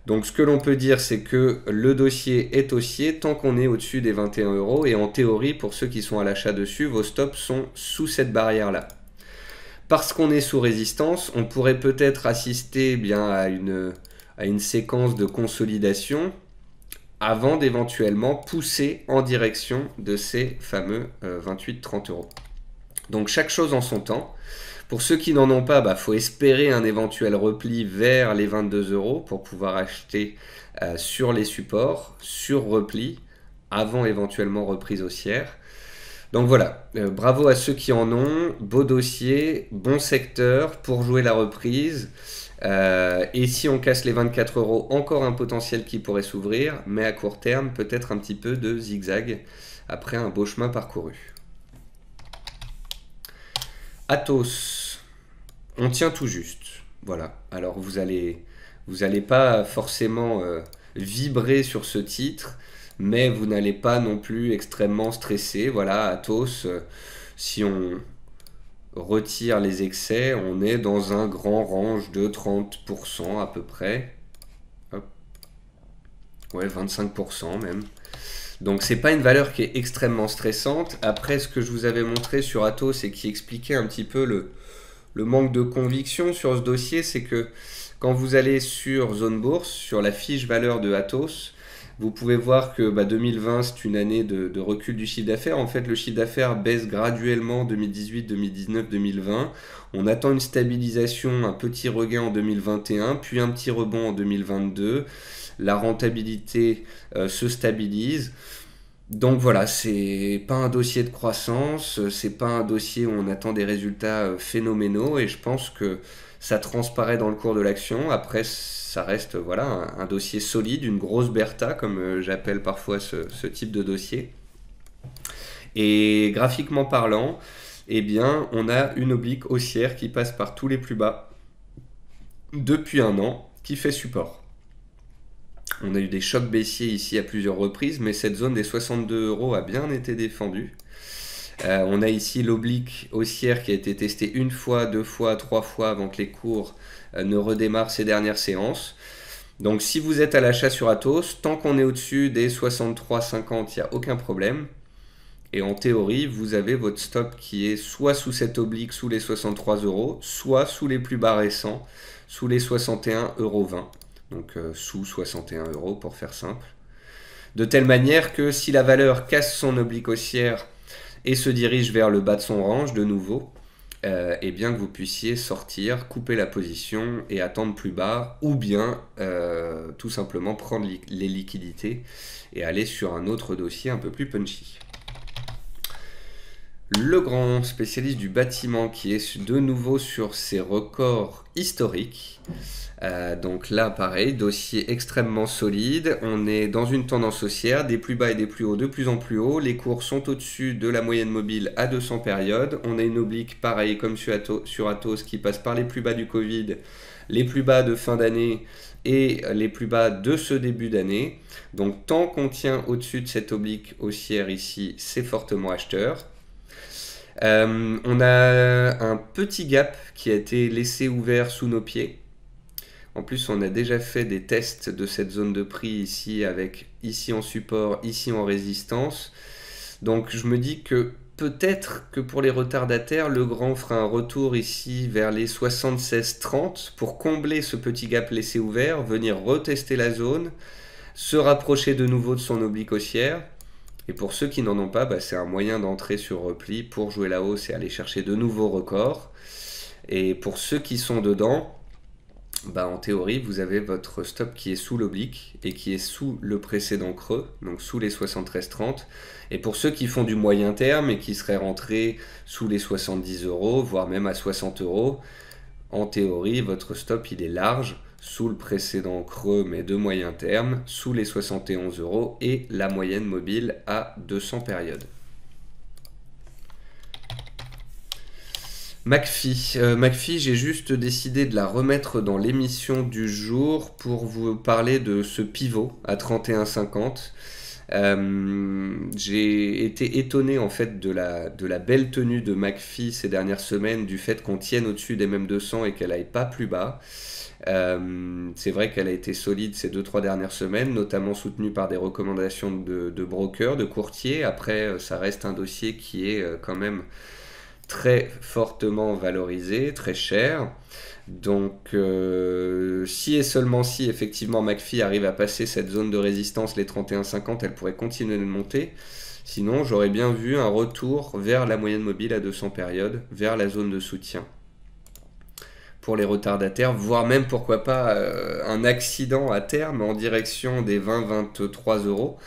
Donc ce que l'on peut dire, c'est que le dossier est haussier tant qu'on est au-dessus des 21 €. Et en théorie, pour ceux qui sont à l'achat dessus, vos stops sont sous cette barrière-là. Parce qu'on est sous résistance, on pourrait peut-être assister à une séquence de consolidation avant d'éventuellement pousser en direction de ces fameux 28-30 €. Donc chaque chose en son temps. Pour ceux qui n'en ont pas, faut espérer un éventuel repli vers les 22 € pour pouvoir acheter sur les supports, sur repli, avant éventuellement reprise haussière. Donc voilà, bravo à ceux qui en ont, beau dossier, bon secteur pour jouer la reprise. Et si on casse les 24 €, encore un potentiel qui pourrait s'ouvrir, mais à court terme, peut-être un petit peu de zigzag après un beau chemin parcouru. Atos, on tient tout juste. Voilà. Alors vous allez pas forcément vibrer sur ce titre, mais vous n'allez pas non plus extrêmement stresser. Voilà, Atos, si on retire les excès, on est dans un grand range de 30% à peu près. Hop. Ouais, 25% même. Donc c'est pas une valeur qui est extrêmement stressante. Après, ce que je vous avais montré sur Atos et qui expliquait un petit peu le manque de conviction sur ce dossier, c'est que quand vous allez sur Zone Bourse, sur la fiche valeur de Atos, vous pouvez voir que 2020, c'est une année de recul du chiffre d'affaires. En fait, le chiffre d'affaires baisse graduellement 2018, 2019, 2020. On attend une stabilisation, un petit regain en 2021, puis un petit rebond en 2022. La rentabilité se stabilise. Donc voilà, c'est pas un dossier de croissance, c'est pas un dossier où on attend des résultats phénoménaux, et je pense que ça transparaît dans le cours de l'action. Après, ça reste voilà, un dossier solide, une grosse Bertha, comme j'appelle parfois ce type de dossier. Et graphiquement parlant, eh bien, on a une oblique haussière qui passe par tous les plus bas depuis un an, qui fait support. On a eu des chocs baissiers ici à plusieurs reprises, mais cette zone des 62 € a bien été défendue. On a ici l'oblique haussière qui a été testée une fois, deux fois, trois fois avant que les cours ne redémarrent ces dernières séances. Donc si vous êtes à l'achat sur Atos, tant qu'on est au-dessus des 63,50, il n'y a aucun problème. Et en théorie, vous avez votre stop qui est soit sous cette oblique, sous les 63 €, soit sous les plus bas récents, sous les 61,20 €. Donc sous 61 € pour faire simple. De telle manière que si la valeur casse son oblique haussière et se dirige vers le bas de son range de nouveau, et bien que vous puissiez sortir, couper la position et attendre plus bas, ou bien tout simplement prendre les liquidités et aller sur un autre dossier un peu plus punchy. Le grand spécialiste du bâtiment qui est de nouveau sur ses records historiques. Donc là, pareil, dossier extrêmement solide. On est dans une tendance haussière, des plus bas et des plus hauts de plus en plus haut. Les cours sont au-dessus de la moyenne mobile à 200 périodes. On a une oblique, pareil comme sur Atos, qui passe par les plus bas du Covid, les plus bas de fin d'année et les plus bas de ce début d'année. Donc tant qu'on tient au-dessus de cette oblique haussière ici, c'est fortement acheteur. On a un petit gap qui a été laissé ouvert sous nos pieds. En plus, on a déjà fait des tests de cette zone de prix ici, avec ici en support, ici en résistance. Donc je me dis que peut-être que pour les retardataires, le grand fera un retour ici vers les 76,30 pour combler ce petit gap laissé ouvert, venir retester la zone, se rapprocher de nouveau de son oblique haussière. Et pour ceux qui n'en ont pas, c'est un moyen d'entrer sur repli pour jouer la hausse et aller chercher de nouveaux records. Et pour ceux qui sont dedans, en théorie, vous avez votre stop qui est sous l'oblique et qui est sous le précédent creux, donc sous les 73,30. Et pour ceux qui font du moyen terme et qui seraient rentrés sous les 70 €, voire même à 60 €, en théorie, votre stop il est large, sous le précédent creux mais de moyen terme, sous les 71 € et la moyenne mobile à 200 périodes. McPhy, j'ai juste décidé de la remettre dans l'émission du jour pour vous parler de ce pivot à 31,50. J'ai été étonné en fait de la belle tenue de McPhy ces dernières semaines, du fait qu'on tienne au-dessus des mêmes 200 et qu'elle n'aille pas plus bas. C'est vrai qu'elle a été solide ces 2-3 dernières semaines, notamment soutenue par des recommandations de brokers, de courtiers. Après, ça reste un dossier qui est quand même très fortement valorisé, très cher. Donc si et seulement si effectivement McPhy arrive à passer cette zone de résistance, les 31,50, elle pourrait continuer de monter. Sinon, j'aurais bien vu un retour vers la moyenne mobile à 200 périodes, vers la zone de soutien pour les retardataires, voire même pourquoi pas un accident à terme en direction des 20-23 €.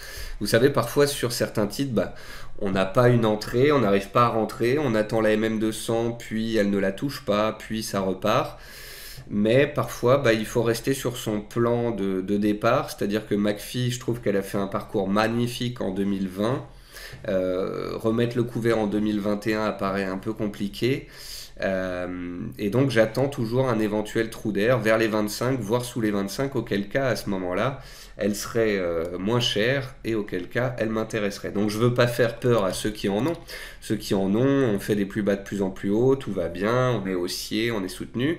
Vous savez, parfois sur certains titres, on n'a pas une entrée, on n'arrive pas à rentrer, on attend la MM200, puis elle ne la touche pas, puis ça repart. Mais parfois, il faut rester sur son plan de départ, c'est-à-dire que McPhy, je trouve qu'elle a fait un parcours magnifique en 2020. Remettre le couvert en 2021 apparaît un peu compliqué. Et donc j'attends toujours un éventuel trou d'air vers les 25, voire sous les 25, auquel cas à ce moment-là elle serait moins chère et auquel cas elle m'intéresserait. Donc je veux pas faire peur à ceux qui en ont. Ceux qui en ont, on fait des plus bas de plus en plus haut, tout va bien, on est haussier, on est soutenu.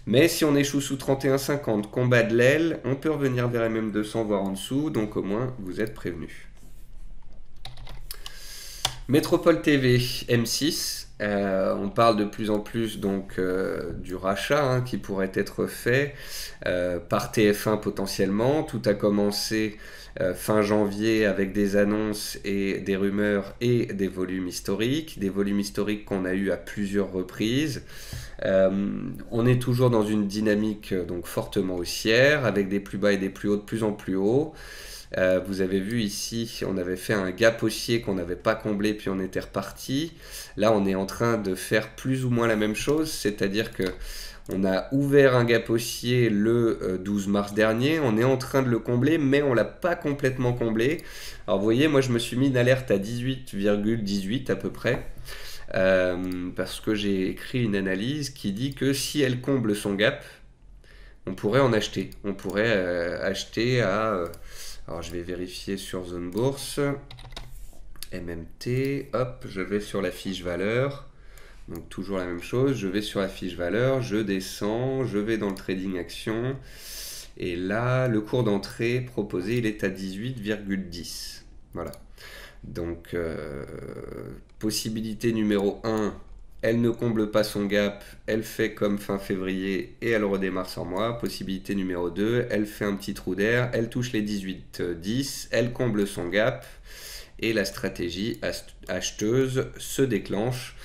Mais si on échoue sous 31,50, combat de l'aile, on peut revenir vers MM200 voire en dessous, donc au moins vous êtes prévenus. Métropole TV, M6. On parle de plus en plus donc du rachat hein, qui pourrait être fait par TF1 potentiellement. Tout a commencé fin janvier avec des annonces et des rumeurs et des volumes historiques qu'on a eu à plusieurs reprises. On est toujours dans une dynamique donc fortement haussière avec des plus bas et des plus hauts de plus en plus hauts. Vous avez vu ici, on avait fait un gap haussier qu'on n'avait pas comblé, puis on était reparti. Là, on est en train de faire plus ou moins la même chose, c'est-à-dire que on a ouvert un gap haussier le 12 mars dernier, on est en train de le combler, mais on l'a pas complètement comblé. Alors vous voyez, moi je me suis mis une alerte à 18,18 à peu près, parce que j'ai écrit une analyse qui dit que si elle comble son gap, on pourrait en acheter. On pourrait acheter à... alors je vais vérifier sur Zone Bourse. MMT, hop, je vais sur la fiche valeur. Donc toujours la même chose, je vais sur la fiche valeur, je descends, je vais dans le trading action. Et là, le cours d'entrée proposé, il est à 18,10. Voilà. Donc, possibilité numéro 1, elle ne comble pas son gap, elle fait comme fin février et elle redémarre sans moi. Possibilité numéro 2, elle fait un petit trou d'air, elle touche les 18,10, elle comble son gap et la stratégie acheteuse se déclenche.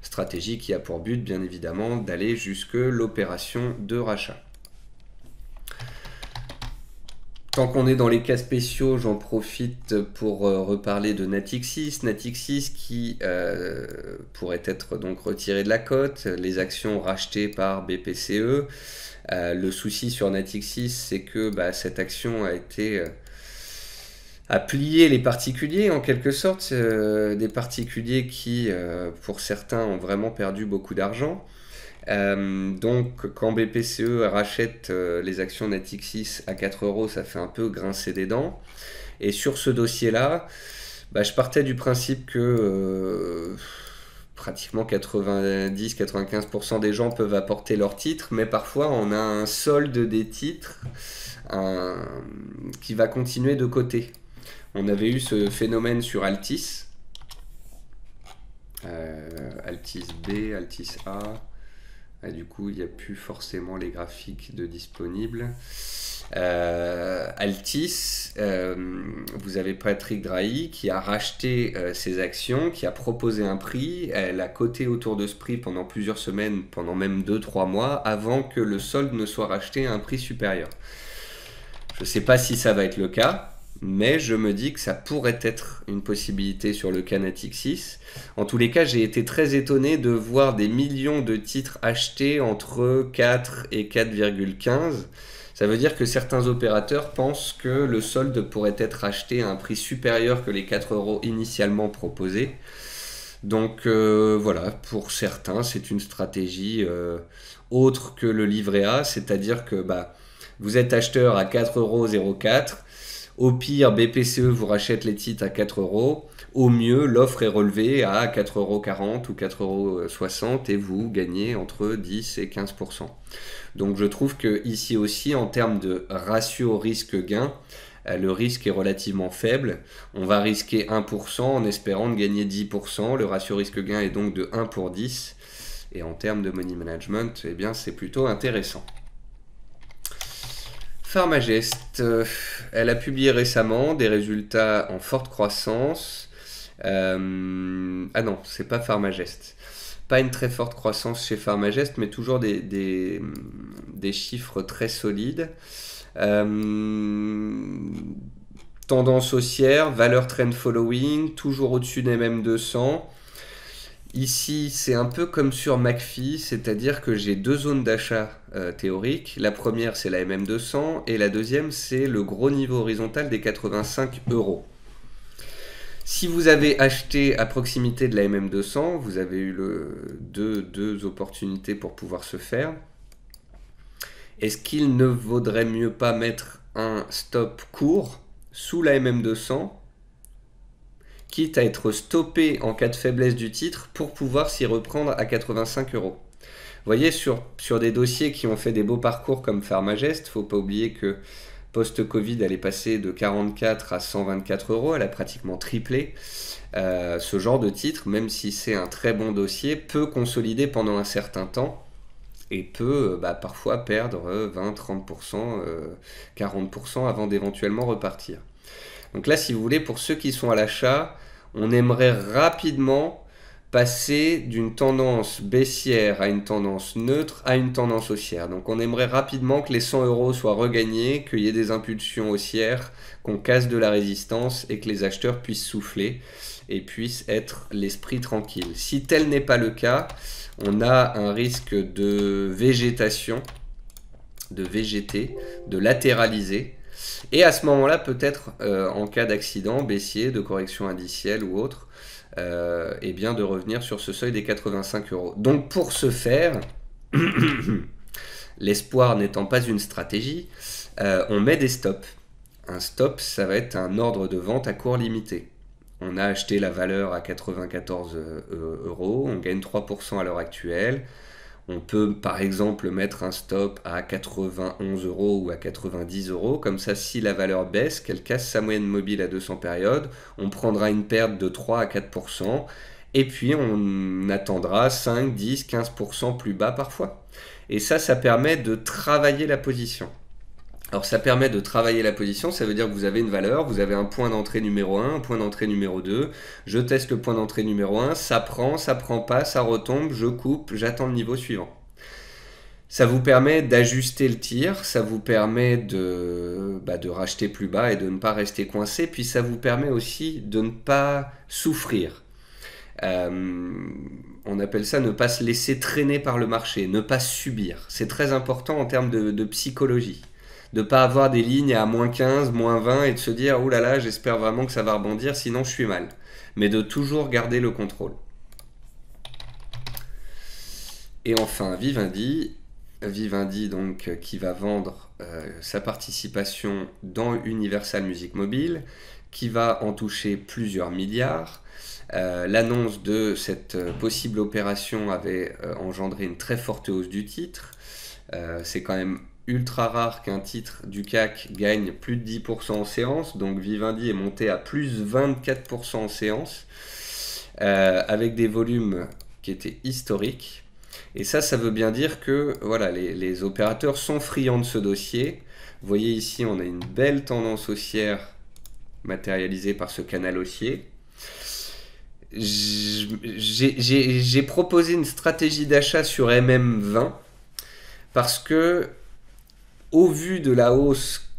Stratégie qui a pour but, bien évidemment, d'aller jusque l'opération de rachat. Tant qu'on est dans les cas spéciaux, j'en profite pour reparler de Natixis. Natixis qui pourrait être donc retiré de la cote, les actions rachetées par BPCE. Le souci sur Natixis, c'est que cette action a été... à plier les particuliers en quelque sorte, des particuliers qui, pour certains, ont vraiment perdu beaucoup d'argent. Donc quand BPCE rachète les actions Natixis à 4 €, ça fait un peu grincer des dents. Et sur ce dossier-là, je partais du principe que pratiquement 90-95% des gens peuvent apporter leurs titres, mais parfois on a un solde des titres qui va continuer de côté. On avait eu ce phénomène sur Altis, Altis B, Altis A, et du coup il n'y a plus forcément les graphiques de disponibles. Altis, vous avez Patrick Drahi qui a racheté ses actions, qui a proposé un prix, elle a coté autour de ce prix pendant plusieurs semaines, pendant même 2-3 mois, avant que le solde ne soit racheté à un prix supérieur. Je ne sais pas si ça va être le cas, mais je me dis que ça pourrait être une possibilité sur le cas Natixis. En tous les cas, j'ai été très étonné de voir des millions de titres achetés entre 4 et 4,15. Ça veut dire que certains opérateurs pensent que le solde pourrait être acheté à un prix supérieur que les 4 € initialement proposés. Donc voilà, pour certains, c'est une stratégie autre que le livret A, c'est-à-dire que vous êtes acheteur à 4,04 €. Au pire, BPCE vous rachète les titres à 4 €. Au mieux, l'offre est relevée à 4,40 € ou 4,60 € et vous gagnez entre 10 et 15%. Donc je trouve que ici aussi, en termes de ratio risque-gain, le risque est relativement faible. On va risquer 1% en espérant de gagner 10%. Le ratio risque-gain est donc de 1 pour 10. Et en termes de money management, eh bien, c'est plutôt intéressant. Pharmagest, elle a publié récemment des résultats en forte croissance. Ah non, c'est pas Pharmagest. Pas une très forte croissance chez Pharmagest, mais toujours des chiffres très solides. Tendance haussière, valeur trend following, toujours au-dessus des MM200. Ici, c'est un peu comme sur McPhee, c'est-à-dire que j'ai deux zones d'achat théoriques. La première, c'est la MM200 et la deuxième, c'est le gros niveau horizontal des 85 €. Si vous avez acheté à proximité de la MM200, vous avez eu deux opportunités pour pouvoir se faire. Est-ce qu'il ne vaudrait mieux pas mettre un stop court sous la MM200, quitte à être stoppé en cas de faiblesse du titre pour pouvoir s'y reprendre à 85 €. Vous voyez, sur des dossiers qui ont fait des beaux parcours comme Pharmagest, il ne faut pas oublier que Post-Covid, elle est passée de 44 à 124 euros, elle a pratiquement triplé. Ce genre de titre, même si c'est un très bon dossier, peut consolider pendant un certain temps et peut parfois perdre 20, 30%, 40% avant d'éventuellement repartir. Donc là, si vous voulez, pour ceux qui sont à l'achat, on aimerait rapidement passer d'une tendance baissière à une tendance neutre à une tendance haussière. Donc on aimerait rapidement que les 100 euros soient regagnés, qu'il y ait des impulsions haussières, qu'on casse de la résistance et que les acheteurs puissent souffler et puissent être l'esprit tranquille. Si tel n'est pas le cas, on a un risque de végétation, de végéter, de latéraliser. Et à ce moment-là, peut-être en cas d'accident, baissier, de correction indicielle ou autre, et bien de revenir sur ce seuil des 85 euros. Donc pour ce faire, l'espoir n'étant pas une stratégie, on met des stops. Un stop, ça va être un ordre de vente à court limité. On a acheté la valeur à 94 euros, on gagne 3% à l'heure actuelle. On peut par exemple mettre un stop à 91 euros ou à 90 euros. Comme ça, si la valeur baisse, qu'elle casse sa moyenne mobile à 200 périodes, on prendra une perte de 3 à 4%. Et puis on attendra 5, 10, 15% plus bas parfois. Et ça permet de travailler la position. Alors ça permet de travailler la position, ça veut dire que vous avez une valeur, vous avez un point d'entrée numéro 1, un point d'entrée numéro 2, je teste le point d'entrée numéro 1, ça prend pas, ça retombe, je coupe, j'attends le niveau suivant. Ça vous permet d'ajuster le tir, ça vous permet de racheter plus bas et de ne pas rester coincé, puis ça vous permet aussi de ne pas souffrir. On appelle ça ne pas se laisser traîner par le marché, ne pas subir. C'est très important en termes de psychologie. De ne pas avoir des lignes à moins 15, moins 20 et de se dire « Ouh là là, j'espère vraiment que ça va rebondir, sinon je suis mal ». Mais de toujours garder le contrôle. Et enfin, Vivendi. Vivendi donc, qui va vendre sa participation dans Universal Music Mobile, qui va en toucher plusieurs milliards. L'annonce de cette possible opération avait engendré une très forte hausse du titre. C'est quand même ultra rare qu'un titre du CAC gagne plus de 10% en séance, donc Vivendi est monté à plus 24% en séance, avec des volumes qui étaient historiques. Et ça veut bien dire que voilà, les opérateurs sont friands de ce dossier. Vous voyez ici, on a une belle tendance haussière matérialisée par ce canal haussier. J'ai proposé une stratégie d'achat sur MM20 parce que au vu de la hausse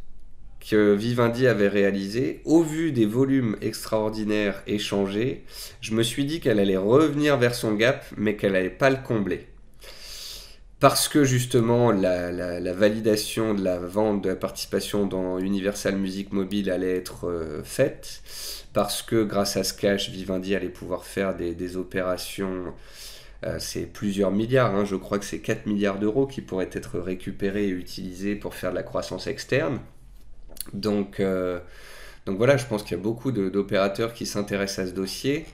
que Vivendi avait réalisée, au vu des volumes extraordinaires échangés, je me suis dit qu'elle allait revenir vers son gap, mais qu'elle n'allait pas le combler. Parce que justement, la validation de la vente de la participation dans Universal Music Mobile allait être faite, parce que grâce à ce cash, Vivendi allait pouvoir faire des opérations. C'est plusieurs milliards, hein, je crois que c'est 4 milliards d'euros qui pourraient être récupérés et utilisés pour faire de la croissance externe. Donc voilà, je pense qu'il y a beaucoup d'opérateurs qui s'intéressent à ce dossier.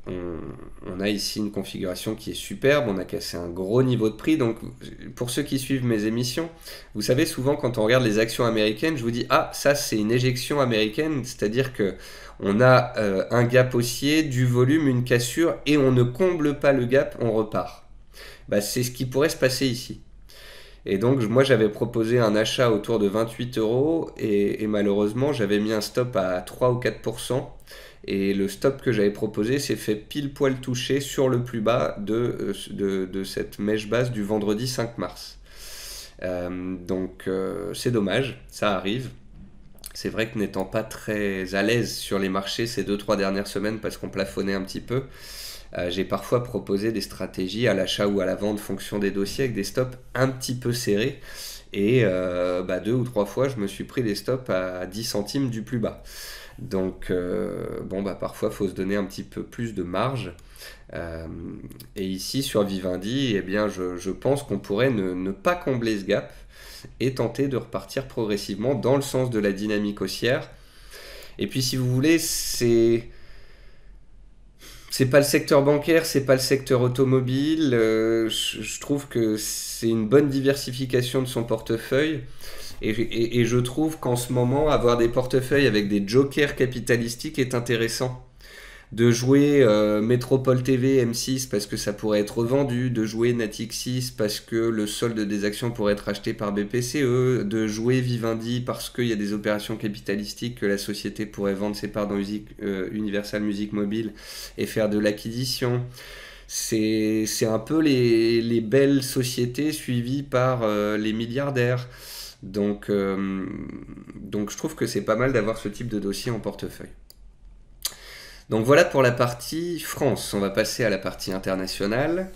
On a ici une configuration qui est superbe, on a cassé un gros niveau de prix. Donc pour ceux qui suivent mes émissions, vous savez, souvent quand on regarde les actions américaines, je vous dis « Ah, ça c'est une éjection américaine », c'est-à-dire que on a un gap haussier, du volume, une cassure, et on ne comble pas le gap, on repart. C'est ce qui pourrait se passer ici. Et donc moi j'avais proposé un achat autour de 28 euros, et malheureusement j'avais mis un stop à 3 ou 4%, et le stop que j'avais proposé s'est fait pile poil toucher sur le plus bas de cette mèche basse du vendredi 5 mars. Donc c'est dommage, ça arrive. C'est vrai que n'étant pas très à l'aise sur les marchés ces 2-3 dernières semaines parce qu'on plafonnait un petit peu, j'ai parfois proposé des stratégies à l'achat ou à la vente fonction des dossiers avec des stops un petit peu serrés. Et 2 ou 3 fois, je me suis pris des stops à 10 centimes du plus bas. Donc, parfois, il faut se donner un petit peu plus de marge. Et ici, sur Vivendi, eh bien, je pense qu'on pourrait ne pas combler ce gap et tenter de repartir progressivement dans le sens de la dynamique haussière. Et puis, si vous voulez, c'est pas le secteur bancaire, c'est pas le secteur automobile. Je trouve que c'est une bonne diversification de son portefeuille. Et je trouve qu'en ce moment, avoir des portefeuilles avec des jokers capitalistiques est intéressant. De jouer Métropole TV M6 parce que ça pourrait être revendu, de jouer Natixis parce que le solde des actions pourrait être acheté par BPCE, de jouer Vivendi parce qu'il y a des opérations capitalistiques que la société pourrait vendre ses parts dans Universal Music Mobile et faire de l'acquisition. C'est un peu les belles sociétés suivies par les milliardaires. Donc je trouve que c'est pas mal d'avoir ce type de dossier en portefeuille. Donc voilà pour la partie France. On va passer à la partie internationale.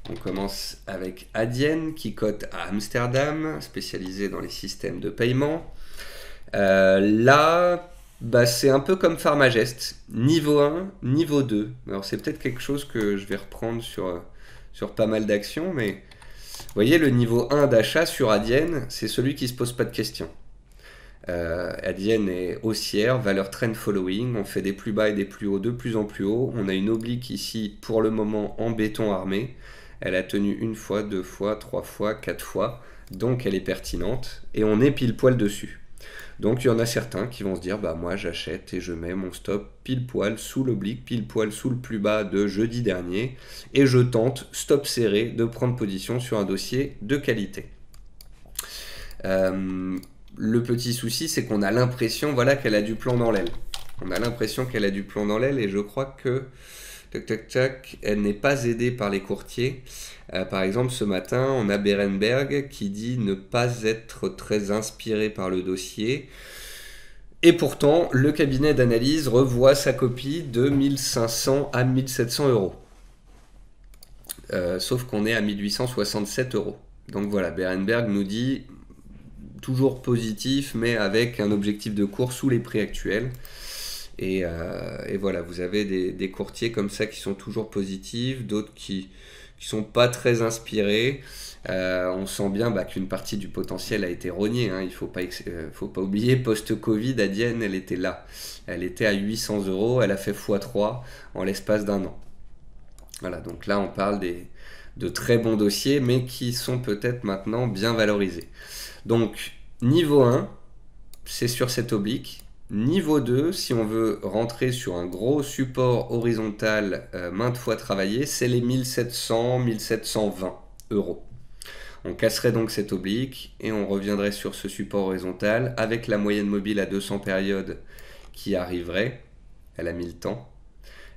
On commence avec Adyen qui cote à Amsterdam, spécialisé dans les systèmes de paiement. Là, c'est un peu comme Pharmagest. Niveau 1, niveau 2. Alors c'est peut-être quelque chose que je vais reprendre sur pas mal d'actions, mais vous voyez, le niveau 1 d'achat sur Adyen, c'est celui qui ne se pose pas de questions. Adyen est haussière, valeur trend following, on fait des plus bas et des plus hauts de plus en plus haut. On a une oblique ici pour le moment en béton armé. Elle a tenu une fois, deux fois, trois fois, quatre fois, donc elle est pertinente et on est pile poil dessus. Donc il y en a certains qui vont se dire moi j'achète et je mets mon stop pile poil sous l'oblique, pile poil sous le plus bas de jeudi dernier et je tente stop serré de prendre position sur un dossier de qualité. Le petit souci, c'est qu'on a l'impression qu'elle a du plomb dans l'aile. On a l'impression qu'elle a du plomb dans l'aile et je crois que elle n'est pas aidée par les courtiers. Par exemple, ce matin, on a Berenberg qui dit ne pas être très inspiré par le dossier. Et pourtant, le cabinet d'analyse revoit sa copie de 1500 à 1700 euros. Sauf qu'on est à 1867 euros. Donc voilà, Berenberg nous dit toujours positif, mais avec un objectif de cours sous les prix actuels. Et voilà, vous avez des courtiers comme ça qui sont toujours positifs, d'autres qui sont pas très inspirés. On sent bien qu'une partie du potentiel a été rognée. Il faut pas oublier, post-Covid, Adyen, elle était là. Elle était à 800 euros, elle a fait x3 en l'espace d'un an. Voilà, donc là on parle de très bons dossiers, mais qui sont peut-être maintenant bien valorisés. Donc, niveau 1, c'est sur cette oblique. Niveau 2, si on veut rentrer sur un gros support horizontal maintes fois travaillé, c'est les 1700, 1720 euros. On casserait donc cette oblique et on reviendrait sur ce support horizontal avec la moyenne mobile à 200 périodes qui arriverait. Elle a mis le temps.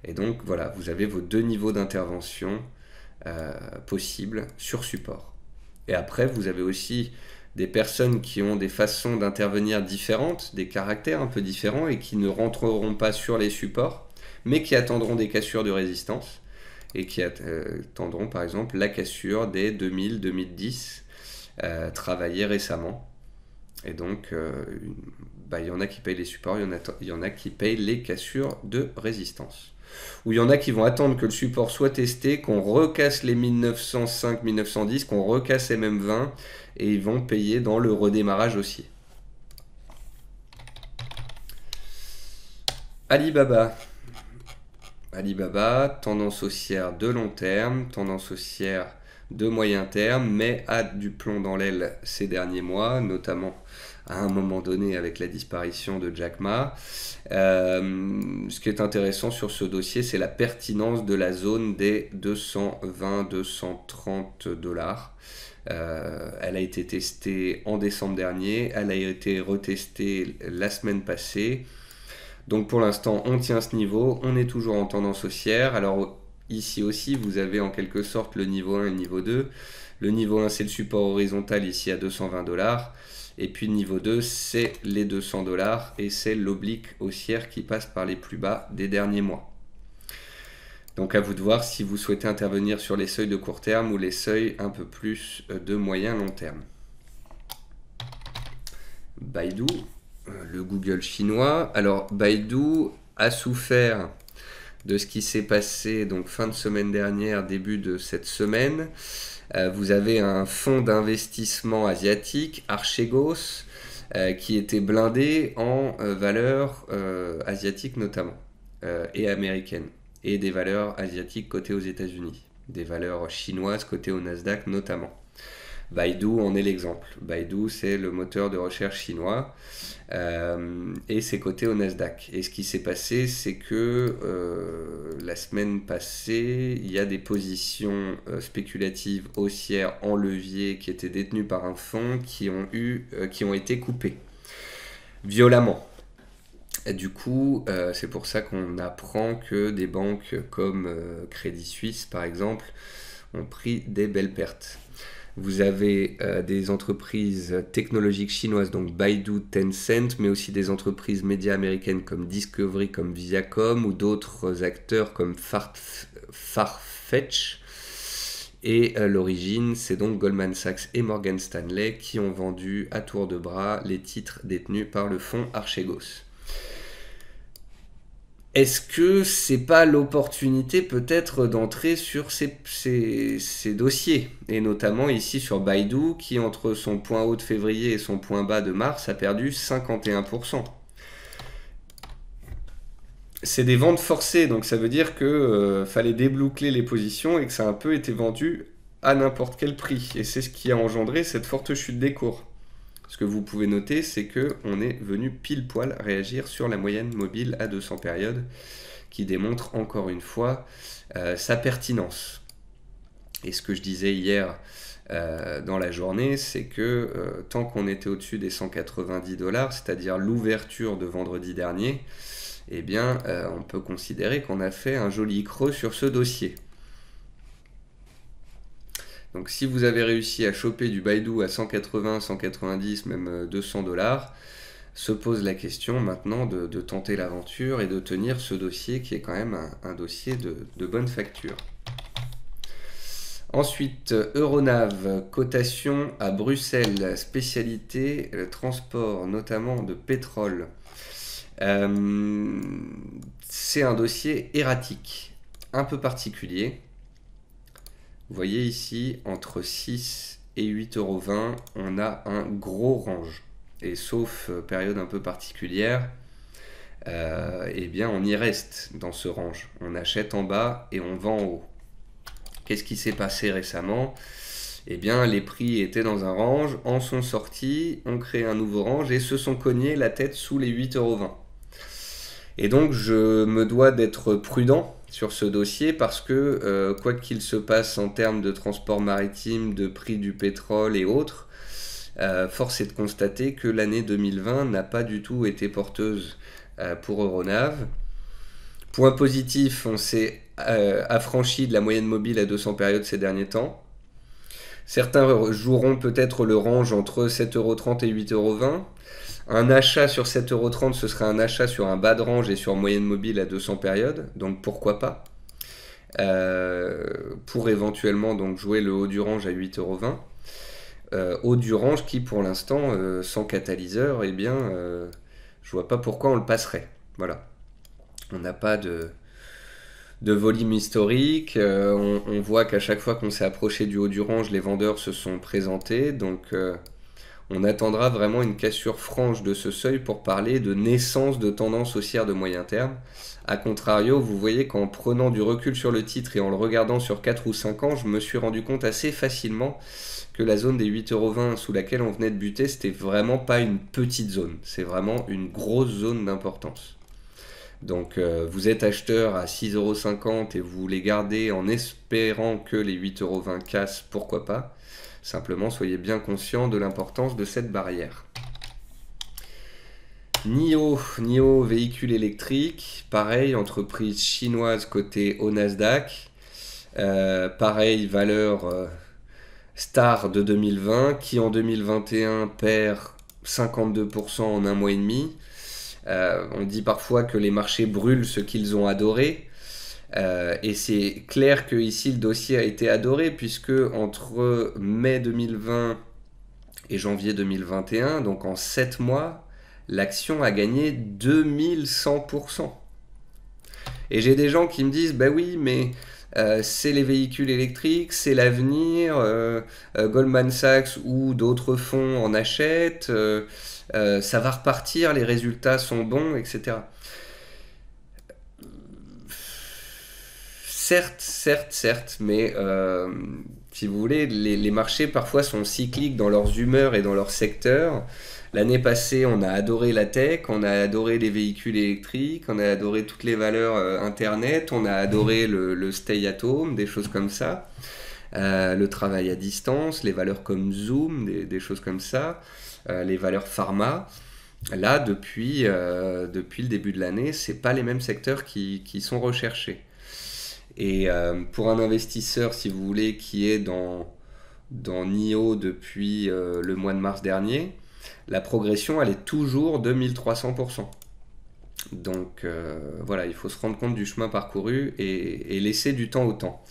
Et donc voilà, vous avez vos deux niveaux d'intervention possibles sur support. Et après, vous avez aussi des personnes qui ont des façons d'intervenir différentes, des caractères un peu différents et qui ne rentreront pas sur les supports, mais qui attendront des cassures de résistance et qui attendront par exemple la cassure des 2000-2010 travaillées récemment. Et donc, il y en a qui payent les supports, il y en a qui payent les cassures de résistance. Ou il y en a qui vont attendre que le support soit testé, qu'on recasse les 1905-1910, qu'on recasse les MM20, et ils vont payer dans le redémarrage haussier. Alibaba, tendance haussière de long terme, tendance haussière de moyen terme, mais a du plomb dans l'aile ces derniers mois, notamment à un moment donné avec la disparition de Jack Ma. Ce qui est intéressant sur ce dossier, c'est la pertinence de la zone des 220-230 dollars. Elle a été testée en décembre dernier, elle a été retestée la semaine passée. Donc pour l'instant, on tient ce niveau, on est toujours en tendance haussière. Alors ici aussi, vous avez en quelque sorte le niveau 1 et le niveau 2. Le niveau 1, c'est le support horizontal ici à 220 dollars. Et puis le niveau 2, c'est les 200 dollars et c'est l'oblique haussière qui passe par les plus bas des derniers mois. Donc à vous de voir si vous souhaitez intervenir sur les seuils de court terme ou les seuils un peu plus de moyen long terme. Baidu, le Google chinois. Alors Baidu a souffert de ce qui s'est passé donc fin de semaine dernière, début de cette semaine. Vous avez un fonds d'investissement asiatique, Archegos, qui était blindé en valeurs asiatiques notamment, et américaines, et des valeurs asiatiques cotées aux États-Unis, des valeurs chinoises cotées au Nasdaq notamment. Baidu en est l'exemple. Baidu, c'est le moteur de recherche chinois et c'est coté au Nasdaq. Et ce qui s'est passé, c'est que la semaine passée, il y a des positions spéculatives haussières en levier qui étaient détenues par un fonds qui ont été coupées violemment. Et du coup, c'est pour ça qu'on apprend que des banques comme Crédit Suisse, par exemple, ont pris des belles pertes. Vous avez des entreprises technologiques chinoises, donc Baidu, Tencent, mais aussi des entreprises médias américaines comme Discovery, comme Viacom, ou d'autres acteurs comme Farfetch. Et l'origine, c'est donc Goldman Sachs et Morgan Stanley qui ont vendu à tour de bras les titres détenus par le fonds Archegos. Est-ce que c'est pas l'opportunité peut-être d'entrer sur ces dossiers, et notamment ici sur Baidu qui entre son point haut de février et son point bas de mars a perdu 51%. C'est des ventes forcées, donc ça veut dire que fallait déboucler les positions et que ça a un peu été vendu à n'importe quel prix, et c'est ce qui a engendré cette forte chute des cours. Ce que vous pouvez noter, c'est qu'on est venu pile poil réagir sur la moyenne mobile à 200 périodes, qui démontre encore une fois sa pertinence. Et ce que je disais hier dans la journée, c'est que tant qu'on était au-dessus des 190$, c'est-à-dire l'ouverture de vendredi dernier, eh bien, on peut considérer qu'on a fait un joli creux sur ce dossier. Donc si vous avez réussi à choper du Baidu à 180, 190, même 200$, se pose la question maintenant de tenter l'aventure et de tenir ce dossier qui est quand même un dossier de bonne facture. Ensuite, Euronav, cotation à Bruxelles, spécialité transport, notamment de pétrole. C'est un dossier erratique, un peu particulier. Vous voyez ici, entre 6 et 8,20 €, on a un gros range. Et sauf période un peu particulière, eh bien on y reste dans ce range. On achète en bas et on vend en haut. Qu'est-ce qui s'est passé récemment? Eh bien les prix étaient dans un range, en sont sortis, ont créé un nouveau range et se sont cognés la tête sous les 8,20 €. Et donc je me dois d'être prudent sur ce dossier parce que quoi qu'il se passe en termes de transport maritime, de prix du pétrole et autres, force est de constater que l'année 2020 n'a pas du tout été porteuse pour Euronav. Point positif, on s'est affranchi de la moyenne mobile à 200 périodes ces derniers temps. Certains joueront peut-être le range entre 7,30 € et 8,20 €. Un achat sur 7,30 €, ce serait un achat sur un bas de range et sur moyenne mobile à 200 périodes, donc pourquoi pas, pour éventuellement donc jouer le haut du range à 8,20 €. Haut du range qui pour l'instant, sans catalyseur, eh bien, je vois pas pourquoi on le passerait. Voilà. On n'a pas de volume historique, on voit qu'à chaque fois qu'on s'est approché du haut du range, les vendeurs se sont présentés, donc on attendra vraiment une cassure franche de ce seuil pour parler de naissance de tendance haussière de moyen terme. A contrario, vous voyez qu'en prenant du recul sur le titre et en le regardant sur 4 ou 5 ans, je me suis rendu compte assez facilement que la zone des 8,20 € sous laquelle on venait de buter, c'était vraiment pas une petite zone, c'est vraiment une grosse zone d'importance. Donc vous êtes acheteur à 6,50 € et vous les gardez en espérant que les 8,20 € cassent, pourquoi pas. Simplement, soyez bien conscient de l'importance de cette barrière. NIO véhicule électrique, pareil, entreprise chinoise cotée au Nasdaq. Pareil, valeur star de 2020, qui en 2021 perd 52% en un mois et demi. On dit parfois que les marchés brûlent ce qu'ils ont adoré. Et c'est clair que ici le dossier a été adoré puisque entre mai 2020 et janvier 2021, donc en 7 mois, l'action a gagné 2100%. Et j'ai des gens qui me disent, bah oui, mais c'est les véhicules électriques, c'est l'avenir, Goldman Sachs ou d'autres fonds en achètent, ça va repartir, les résultats sont bons, etc. Certes, mais Si vous voulez, les marchés parfois sont cycliques dans leurs humeurs et dans leurs secteurs. L'année passée, on a adoré la tech, on a adoré les véhicules électriques, on a adoré toutes les valeurs Internet, on a adoré le stay at home, des choses comme ça. Le travail à distance, les valeurs comme Zoom, des choses comme ça, les valeurs pharma. Là, depuis le début de l'année, c'est pas les mêmes secteurs qui sont recherchés. Et pour un investisseur, si vous voulez, qui est dans NIO depuis le mois de mars dernier, la progression, elle est toujours de 1300%. Donc voilà, il faut se rendre compte du chemin parcouru et laisser du temps au temps.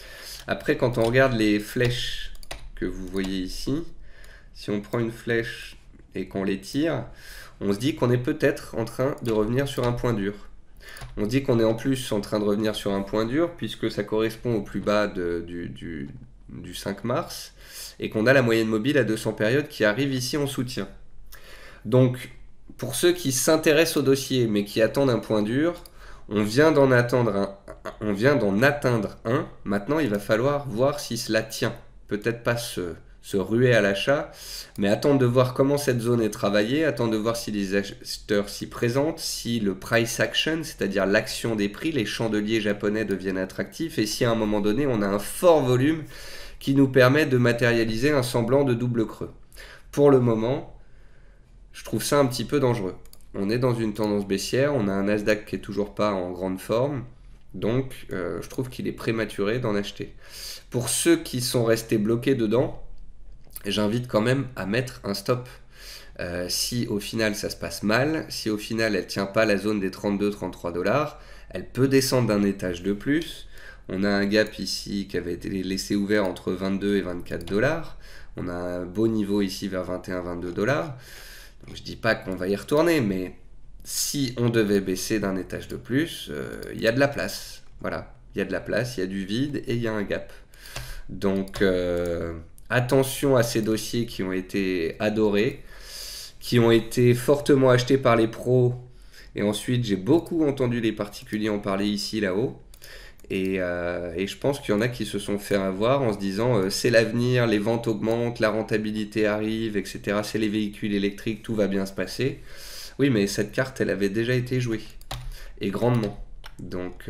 Après, quand on regarde les flèches que vous voyez ici, si on prend une flèche et qu'on les tire, on se dit qu'on est peut-être en train de revenir sur un point dur. On se dit qu'on est en plus en train de revenir sur un point dur puisque ça correspond au plus bas du 5 mars et qu'on a la moyenne mobile à 200 périodes qui arrive ici en soutien. Donc, pour ceux qui s'intéressent au dossier mais qui attendent un point dur, on vient d'en atteindre un. Maintenant, il va falloir voir si cela tient. Peut-être pas se ruer à l'achat, mais attendre de voir comment cette zone est travaillée, attendre de voir si les acheteurs s'y présentent, si le price action, c'est-à-dire l'action des prix, les chandeliers japonais deviennent attractifs, et si à un moment donné, on a un fort volume qui nous permet de matérialiser un semblant de double creux. Pour le moment, je trouve ça un petit peu dangereux. On est dans une tendance baissière, on a un Nasdaq qui est toujours pas en grande forme, donc je trouve qu'il est prématuré d'en acheter. Pour ceux qui sont restés bloqués dedans, j'invite quand même à mettre un stop. Si au final ça se passe mal, si au final elle tient pas la zone des 32-33 $, elle peut descendre d'un étage de plus. On a un gap ici qui avait été laissé ouvert entre 22 et 24 $. On a un beau niveau ici vers 21-22 $. Donc, je dis pas qu'on va y retourner, mais si on devait baisser d'un étage de plus, il y a de la place. Voilà, il y a de la place, il y a du vide et il y a un gap. Donc attention à ces dossiers qui ont été adorés, qui ont été fortement achetés par les pros. Et ensuite, j'ai beaucoup entendu les particuliers en parler ici, là-haut. Et je pense qu'il y en a qui se sont fait avoir en se disant c'est l'avenir, les ventes augmentent, la rentabilité arrive, etc. C'est les véhicules électriques, tout va bien se passer. Oui, mais cette carte, elle avait déjà été jouée. Et grandement. Donc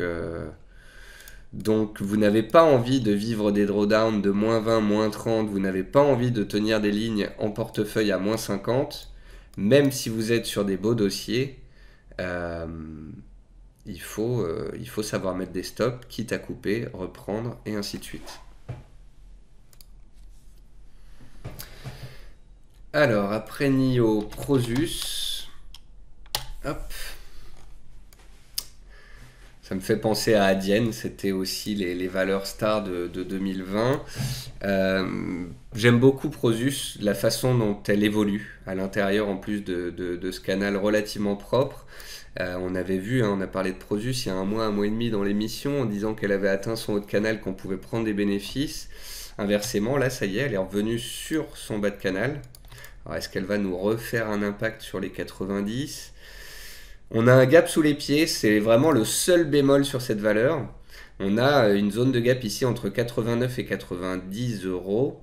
vous n'avez pas envie de vivre des drawdowns de moins 20, moins 30. Vous n'avez pas envie de tenir des lignes en portefeuille à moins 50. Même si vous êtes sur des beaux dossiers. Il faut savoir mettre des stops, quitte à couper, reprendre, et ainsi de suite. Alors, après NIO, Prosus. Hop. Ça me fait penser à Adyen, c'était aussi les valeurs stars de 2020. J'aime beaucoup Prosus, la façon dont elle évolue à l'intérieur en plus de ce canal relativement propre. On avait vu, on a parlé de Prosus il y a un mois et demi dans l'émission en disant qu'elle avait atteint son haut de canal, qu'on pouvait prendre des bénéfices. Inversement, là, ça y est, elle est revenue sur son bas de canal. Alors, est-ce qu'elle va nous refaire un impact sur les 90 ? On a un gap sous les pieds, c'est vraiment le seul bémol sur cette valeur. On a une zone de gap ici entre 89 et 90 €.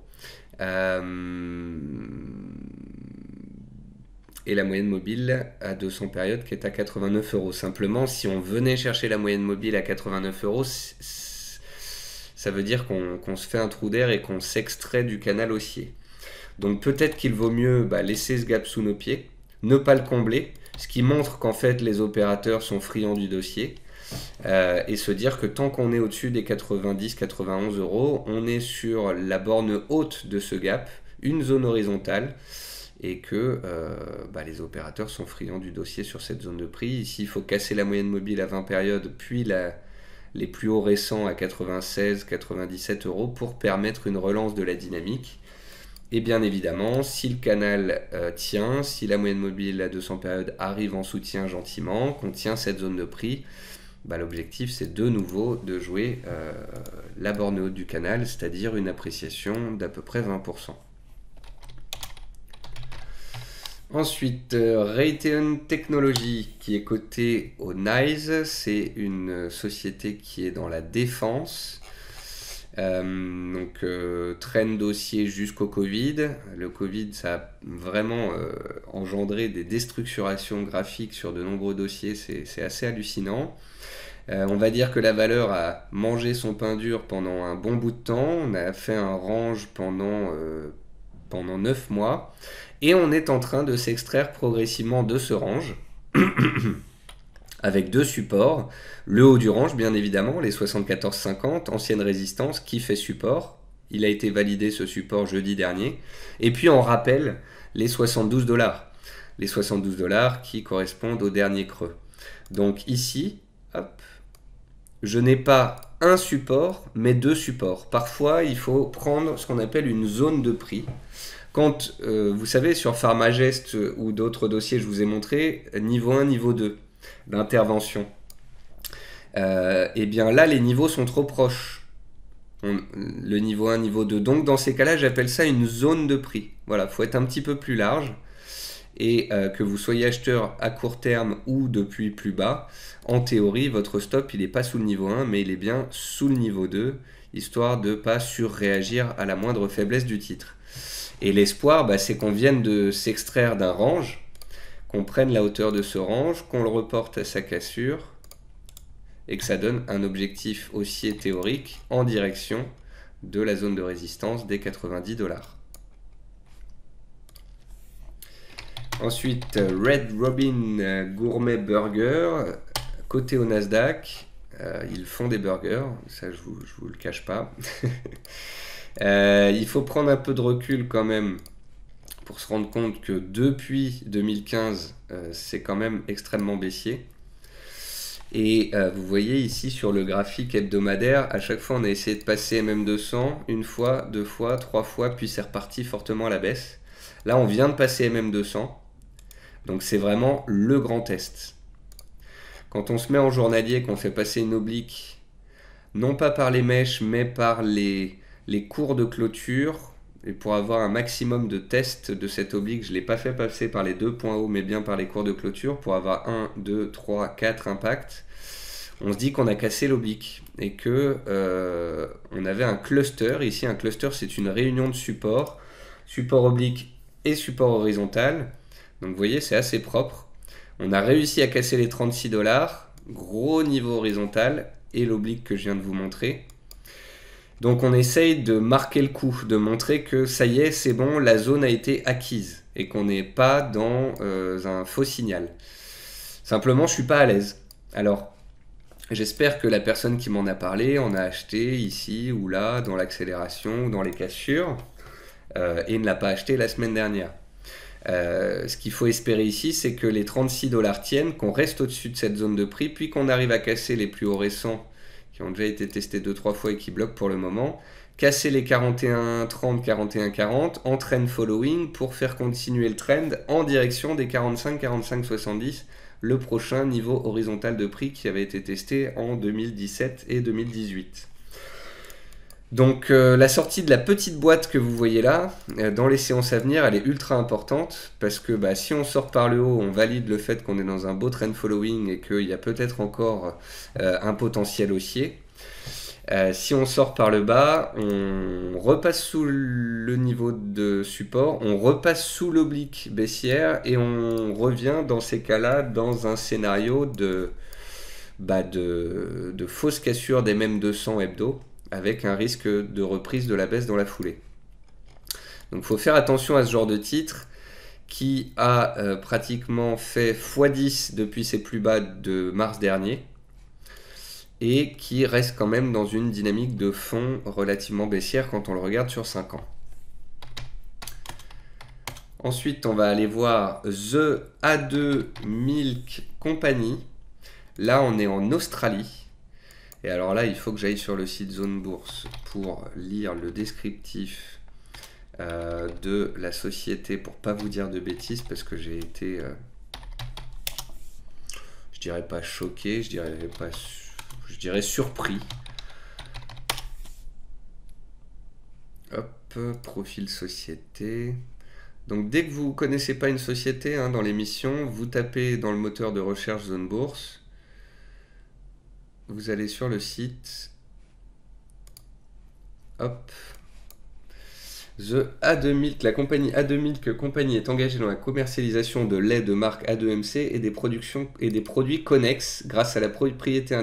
Et la moyenne mobile à 200 périodes qui est à 89 €. Simplement, si on venait chercher la moyenne mobile à 89 €, ça veut dire qu'on se fait un trou d'air et qu'on s'extrait du canal haussier. Donc peut-être qu'il vaut mieux laisser ce gap sous nos pieds, ne pas le combler, ce qui montre qu'en fait les opérateurs sont friands du dossier, et se dire que tant qu'on est au-dessus des 90-91 €, on est sur la borne haute de ce gap, une zone horizontale, et que les opérateurs sont friands du dossier sur cette zone de prix. Ici, il faut casser la moyenne mobile à 20 périodes, puis les plus hauts récents à 96-97 € pour permettre une relance de la dynamique. Et bien évidemment, si le canal tient, si la moyenne mobile à 200 périodes arrive en soutien gentiment, qu'on tient cette zone de prix, l'objectif c'est de nouveau de jouer la borne haute du canal, c'est-à-dire une appréciation d'à peu près 20%. Ensuite, Raytheon Technologies qui est cotée au NYSE, c'est une société qui est dans la défense. Trend dossier jusqu'au Covid. Le Covid, ça a vraiment engendré des déstructurations graphiques sur de nombreux dossiers, c'est assez hallucinant. On va dire que la valeur a mangé son pain dur pendant un bon bout de temps. On a fait un range pendant 9 mois. Et on est en train de s'extraire progressivement de ce range. Avec deux supports. Le haut du range, bien évidemment, les 74,50, ancienne résistance, qui fait support. Il a été validé ce support jeudi dernier. Et puis on rappelle les 72 $. Les 72 $ qui correspondent au dernier creux. Donc ici, hop, je n'ai pas un support, mais deux supports. Parfois, il faut prendre ce qu'on appelle une zone de prix. Quand, vous savez, sur Pharmagest ou d'autres dossiers, je vous ai montré, niveau 1, niveau 2 d'intervention. Et bien là, les niveaux sont trop proches. Le niveau 1, niveau 2. Donc, dans ces cas-là, j'appelle ça une zone de prix. Voilà, il faut être un petit peu plus large. Et que vous soyez acheteur à court terme ou depuis plus bas, en théorie, votre stop, il n'est pas sous le niveau 1, mais il est bien sous le niveau 2, histoire de ne pas surréagir à la moindre faiblesse du titre. Et l'espoir, c'est qu'on vienne de s'extraire d'un range, qu'on prenne la hauteur de ce range, qu'on le reporte à sa cassure, et que ça donne un objectif haussier théorique en direction de la zone de résistance des 90 $. Ensuite, Red Robin Gourmet Burger, coté au Nasdaq, ils font des burgers, ça je vous le cache pas. Il faut prendre un peu de recul quand même pour se rendre compte que depuis 2015, c'est quand même extrêmement baissier. Et vous voyez ici sur le graphique hebdomadaire, à chaque fois on a essayé de passer MM200, une fois, deux fois, trois fois, puis c'est reparti fortement à la baisse. Là on vient de passer MM200. Donc c'est vraiment le grand test. Quand on se met en journalier, qu'on fait passer une oblique, non pas par les mèches, mais par les cours de clôture, et pour avoir un maximum de tests de cette oblique, je ne l'ai pas fait passer par les deux points hauts, mais bien par les cours de clôture, pour avoir 1, 2, 3, 4 impacts, on se dit qu'on a cassé l'oblique, et que on avait un cluster. Ici, un cluster, c'est une réunion de supports, support oblique et support horizontal. Donc vous voyez, c'est assez propre. On a réussi à casser les 36 $, gros niveau horizontal, et l'oblique que je viens de vous montrer. Donc on essaye de marquer le coup, de montrer que ça y est, c'est bon, la zone a été acquise, et qu'on n'est pas dans un faux signal. Simplement, je ne suis pas à l'aise. Alors, j'espère que la personne qui m'en a parlé en a acheté ici ou là, dans l'accélération ou dans les cassures, et ne l'a pas acheté la semaine dernière. Ce qu'il faut espérer ici, c'est que les 36 $ tiennent, qu'on reste au-dessus de cette zone de prix, puis qu'on arrive à casser les plus hauts récents qui ont déjà été testés 2-3 fois et qui bloquent pour le moment, casser les 41,30, 41,40 en trend following pour faire continuer le trend en direction des 45, 70, le prochain niveau horizontal de prix qui avait été testé en 2017 et 2018. Donc la sortie de la petite boîte que vous voyez là, dans les séances à venir, elle est ultra importante parce que si on sort par le haut, on valide le fait qu'on est dans un beau trend following et qu'il y a peut-être encore un potentiel haussier. Si on sort par le bas, on repasse sous le niveau de support, on repasse sous l'oblique baissière et on revient dans ces cas-là dans un scénario de fausse cassure des mêmes 200 hebdo, avec un risque de reprise de la baisse dans la foulée. Donc il faut faire attention à ce genre de titre qui a pratiquement fait x10 depuis ses plus bas de mars dernier et qui reste quand même dans une dynamique de fond relativement baissière quand on le regarde sur 5 ans. Ensuite, on va aller voir The A2 Milk Company. Là, on est en Australie. Et alors là, il faut que j'aille sur le site Zone Bourse pour lire le descriptif de la société pour pas vous dire de bêtises parce que j'ai été, je dirais pas choqué, je dirais surpris. Hop, profil société. Donc dès que vous connaissez pas une société dans l'émission, vous tapez dans le moteur de recherche Zone Bourse. Vous allez sur le site Hop. The A2Milk, la compagnie A2Milk compagnie est engagée dans la commercialisation de lait de marque A2MC et des produits connexes grâce à la propriété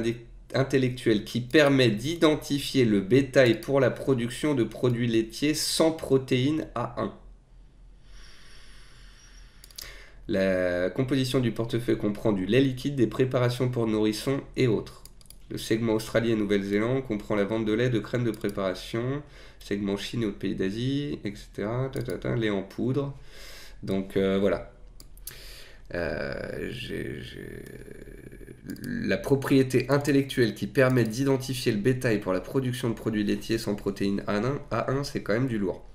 intellectuelle qui permet d'identifier le bétail pour la production de produits laitiers sans protéines A1. La composition du portefeuille comprend du lait liquide, des préparations pour nourrissons et autres. Le segment Australie et Nouvelle-Zélande comprend la vente de lait, de crème de préparation, segment Chine et autres pays d'Asie, etc. Lait en poudre. Donc voilà. La propriété intellectuelle qui permet d'identifier le bétail pour la production de produits laitiers sans protéines A1, c'est quand même du lourd.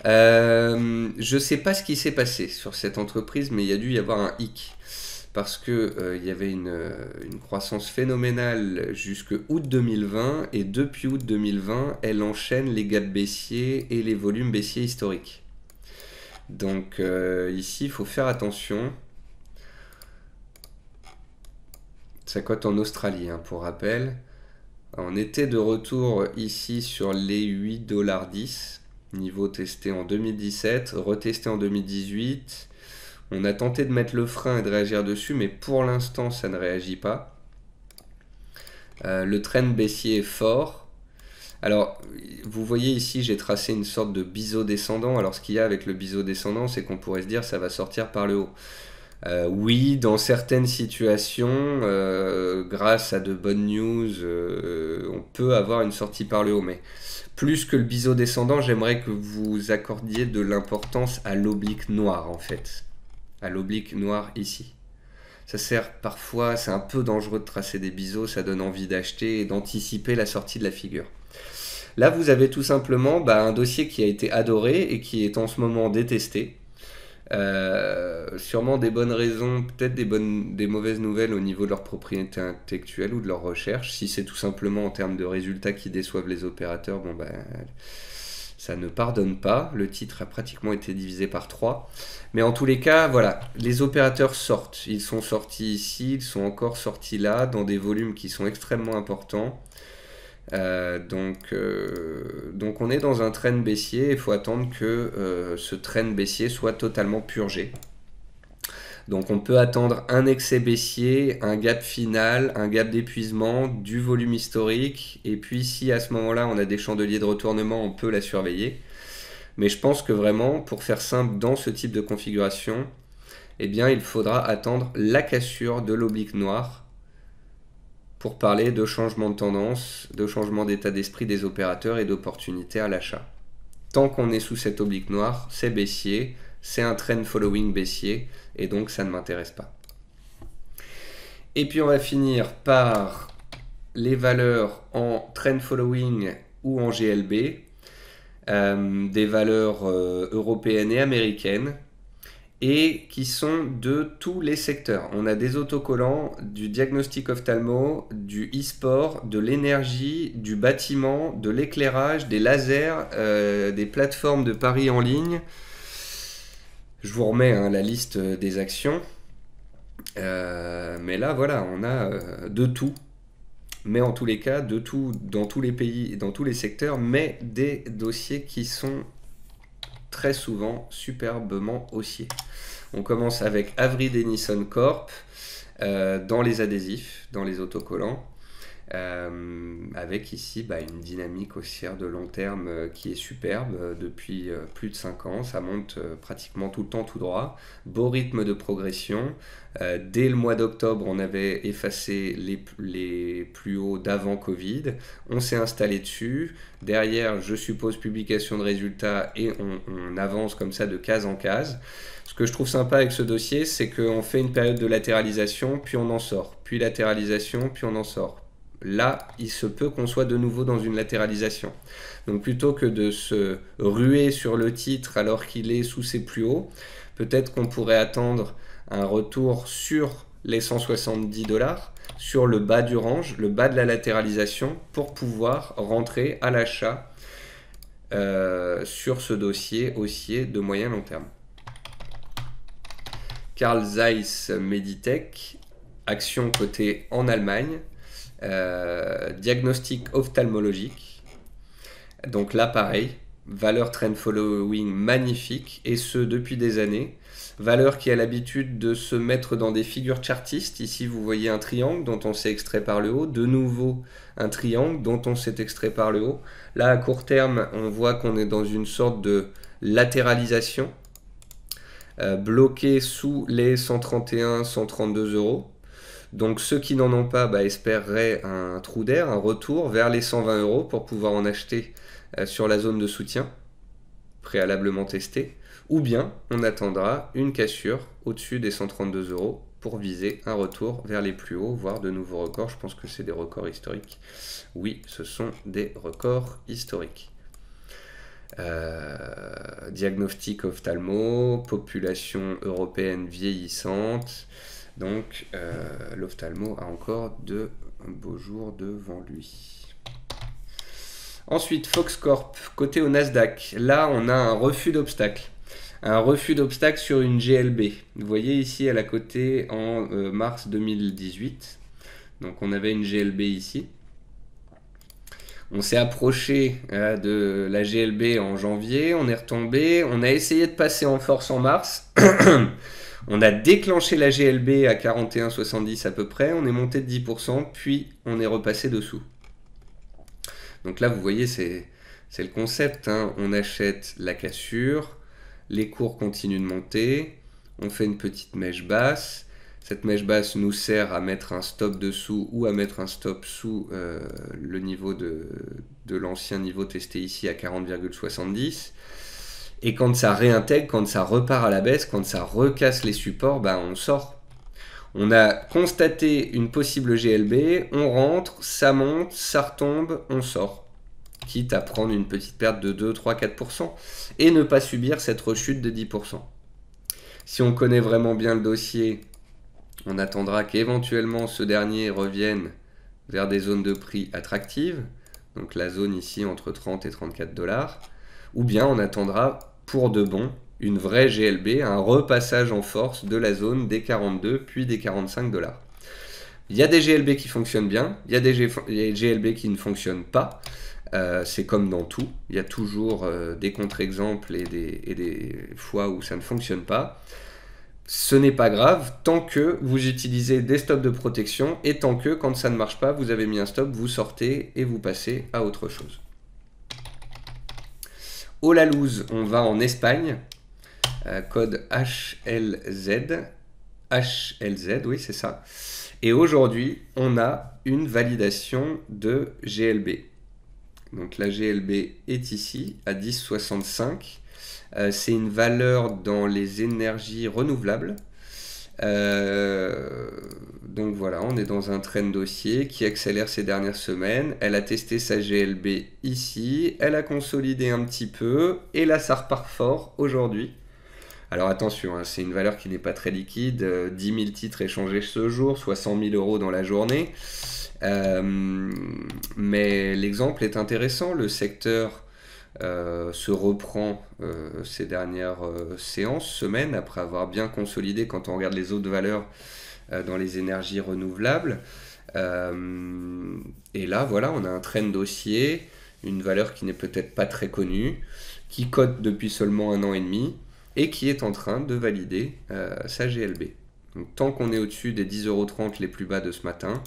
Je ne sais pas ce qui s'est passé sur cette entreprise, mais il y a dû y avoir un hic. Parce que il y avait une croissance phénoménale jusqu'à août 2020, et depuis août 2020, elle enchaîne les gaps baissiers et les volumes baissiers historiques. Donc ici, il faut faire attention. Ça cote en Australie, hein, pour rappel. On était de retour ici sur les 8,10 $, niveau testé en 2017, retesté en 2018. On a tenté de mettre le frein et de réagir dessus, mais pour l'instant, ça ne réagit pas. Le trend baissier est fort. Alors, vous voyez ici, j'ai tracé une sorte de biseau descendant. Alors, ce qu'il y a avec le biseau descendant, c'est qu'on pourrait se dire que ça va sortir par le haut. Oui, dans certaines situations, grâce à de bonnes news, on peut avoir une sortie par le haut. Mais plus que le biseau descendant, j'aimerais que vous accordiez de l'importance à l'oblique noir, en fait. À l'oblique noir ici. Ça sert parfois, c'est un peu dangereux de tracer des biseaux, ça donne envie d'acheter et d'anticiper la sortie de la figure. Là, vous avez tout simplement un dossier qui a été adoré et qui est en ce moment détesté. Sûrement des bonnes raisons, peut-être des mauvaises nouvelles au niveau de leur propriété intellectuelle ou de leur recherche. Si c'est tout simplement en termes de résultats qui déçoivent les opérateurs, ça ne pardonne pas. Le titre a pratiquement été divisé par 3. Mais en tous les cas, voilà, les opérateurs sortent. Ils sont sortis ici, ils sont encore sortis là, dans des volumes qui sont extrêmement importants. Donc on est dans un trend baissier. Il faut attendre que ce trend baissier soit totalement purgé. Donc on peut attendre un excès baissier, un gap final, un gap d'épuisement, du volume historique. Et puis si à ce moment-là on a des chandeliers de retournement, on peut la surveiller. Mais je pense que vraiment, pour faire simple dans ce type de configuration, eh bien il faudra attendre la cassure de l'oblique noir pour parler de changement de tendance, de changement d'état d'esprit des opérateurs et d'opportunité à l'achat. Tant qu'on est sous cette oblique noire, c'est baissier, c'est un trend following baissier, et donc ça ne m'intéresse pas. Et puis on va finir par les valeurs en trend following ou en GLB, des valeurs européennes et américaines, et qui sont de tous les secteurs. On a des autocollants, du diagnostic ophtalmo, du e-sport, de l'énergie, du bâtiment, de l'éclairage, des lasers, des plateformes de paris en ligne. Je vous remets la liste des actions. Mais là, voilà, on a de tout. Mais en tous les cas, de tout dans tous les pays, dans tous les secteurs, mais des dossiers qui sont très souvent superbement haussiers. On commence avec Avery Dennison Corp dans les adhésifs, dans les autocollants, avec ici une dynamique haussière de long terme qui est superbe depuis plus de 5 ans. Ça monte pratiquement tout le temps tout droit. Beau rythme de progression. Dès le mois d'octobre, on avait effacé les plus hauts d'avant Covid. On s'est installé dessus. Derrière, je suppose, publication de résultats et on avance comme ça de case en case. Ce que je trouve sympa avec ce dossier, c'est qu'on fait une période de latéralisation, puis on en sort. Puis latéralisation, puis on en sort. Là, il se peut qu'on soit de nouveau dans une latéralisation. Donc plutôt que de se ruer sur le titre alors qu'il est sous ses plus hauts, peut-être qu'on pourrait attendre un retour sur les 170 $, sur le bas du range, le bas de la latéralisation, pour pouvoir rentrer à l'achat sur ce dossier haussier de moyen long terme. Carl Zeiss Meditech, action cotée en Allemagne. Diagnostic ophtalmologique. Donc là, pareil, valeur trend following magnifique, et ce depuis des années. Valeur qui a l'habitude de se mettre dans des figures chartistes. Ici, vous voyez un triangle dont on s'est extrait par le haut. De nouveau, un triangle dont on s'est extrait par le haut. Là, à court terme, on voit qu'on est dans une sorte de latéralisation, bloqué sous les 131, 132 euros. Donc ceux qui n'en ont pas espéreraient un trou d'air, un retour vers les 120 euros pour pouvoir en acheter sur la zone de soutien, préalablement testée. Ou bien on attendra une cassure au-dessus des 132 euros pour viser un retour vers les plus hauts, voire de nouveaux records. Je pense que c'est des records historiques. Oui, ce sont des records historiques. Diagnostic ophtalmo, population européenne vieillissante. Donc l'ophtalmo a encore de beaux jours devant lui. Ensuite, Foxcorp, côté au Nasdaq. Là, on a un refus d'obstacle. Un refus d'obstacle sur une GLB. Vous voyez ici, elle a coté en mars 2018. Donc on avait une GLB ici. On s'est approché de la GLB en janvier, on est retombé, on a essayé de passer en force en mars. On a déclenché la GLB à 41,70 à peu près, on est monté de 10%, puis on est repassé dessous. Donc là, vous voyez, c'est le concept, hein. On achète la cassure, les cours continuent de monter, on fait une petite mèche basse. Cette mèche basse nous sert à mettre un stop dessous ou à mettre un stop sous le niveau de l'ancien niveau testé ici à 40,70. Et quand ça réintègre, quand ça repart à la baisse, quand ça recasse les supports, on sort. On a constaté une possible GLB, on rentre, ça monte, ça retombe, on sort. Quitte à prendre une petite perte de 2, 3, 4% et ne pas subir cette rechute de 10%. Si on connaît vraiment bien le dossier, on attendra qu'éventuellement ce dernier revienne vers des zones de prix attractives, donc la zone ici entre 30 et 34 $, ou bien on attendra pour de bon une vraie GLB, un repassage en force de la zone des 42 puis des 45 $. Il y a des GLB qui fonctionnent bien, il y a des GLB qui ne fonctionnent pas. C'est comme dans tout, il y a toujours des contre-exemples et des fois où ça ne fonctionne pas. Ce n'est pas grave tant que vous utilisez des stops de protection et tant que quand ça ne marche pas, vous avez mis un stop, vous sortez et vous passez à autre chose. Au la loose, on va en Espagne, code HLZ, oui c'est ça. Et aujourd'hui, on a une validation de GLB. Donc la GLB est ici à 10,65. C'est une valeur dans les énergies renouvelables. Donc voilà, on est dans un trend haussier qui accélère ces dernières semaines. Elle a testé sa GLB ici, elle a consolidé un petit peu, et là ça repart fort aujourd'hui. Alors attention, hein, c'est une valeur qui n'est pas très liquide, 10 000 titres échangés ce jour, soit 100 000 euros dans la journée. Mais l'exemple est intéressant, le secteur se reprend ces dernières séances, semaines, après avoir bien consolidé quand on regarde les autres valeurs dans les énergies renouvelables. Et là, voilà, on a un trend haussier, une valeur qui n'est peut-être pas très connue, qui cote depuis seulement 1 an et demi, et qui est en train de valider sa GLB. Donc, tant qu'on est au-dessus des 10,30 € les plus bas de ce matin,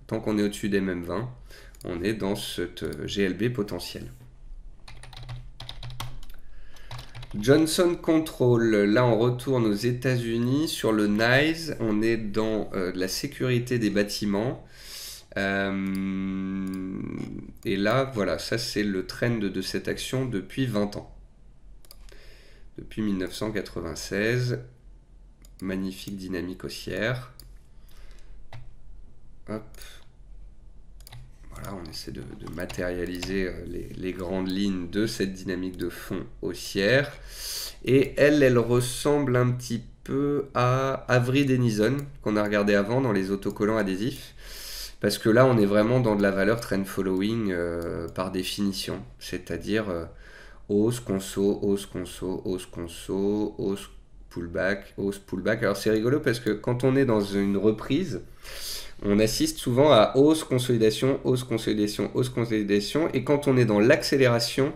tant qu'on est au-dessus des mêmes 20, on est dans cette GLB potentielle. Johnson Control, là on retourne aux États-Unis sur le NICE, on est dans la sécurité des bâtiments. Et là, voilà, ça c'est le trend de cette action depuis 20 ans. Depuis 1996, magnifique dynamique haussière. Hop. Voilà, on essaie de matérialiser les grandes lignes de cette dynamique de fond haussière. Et elle ressemble un petit peu à Avery Dennison, qu'on a regardé avant dans les autocollants adhésifs. Parce que là, on est vraiment dans de la valeur trend following par définition. C'est-à-dire hausse, conso, hausse, conso, hausse, conso, hausse, pullback, hausse, pullback. Alors c'est rigolo parce que quand on est dans une reprise, on assiste souvent à hausse, consolidation, hausse, consolidation, hausse, consolidation. Et quand on est dans l'accélération,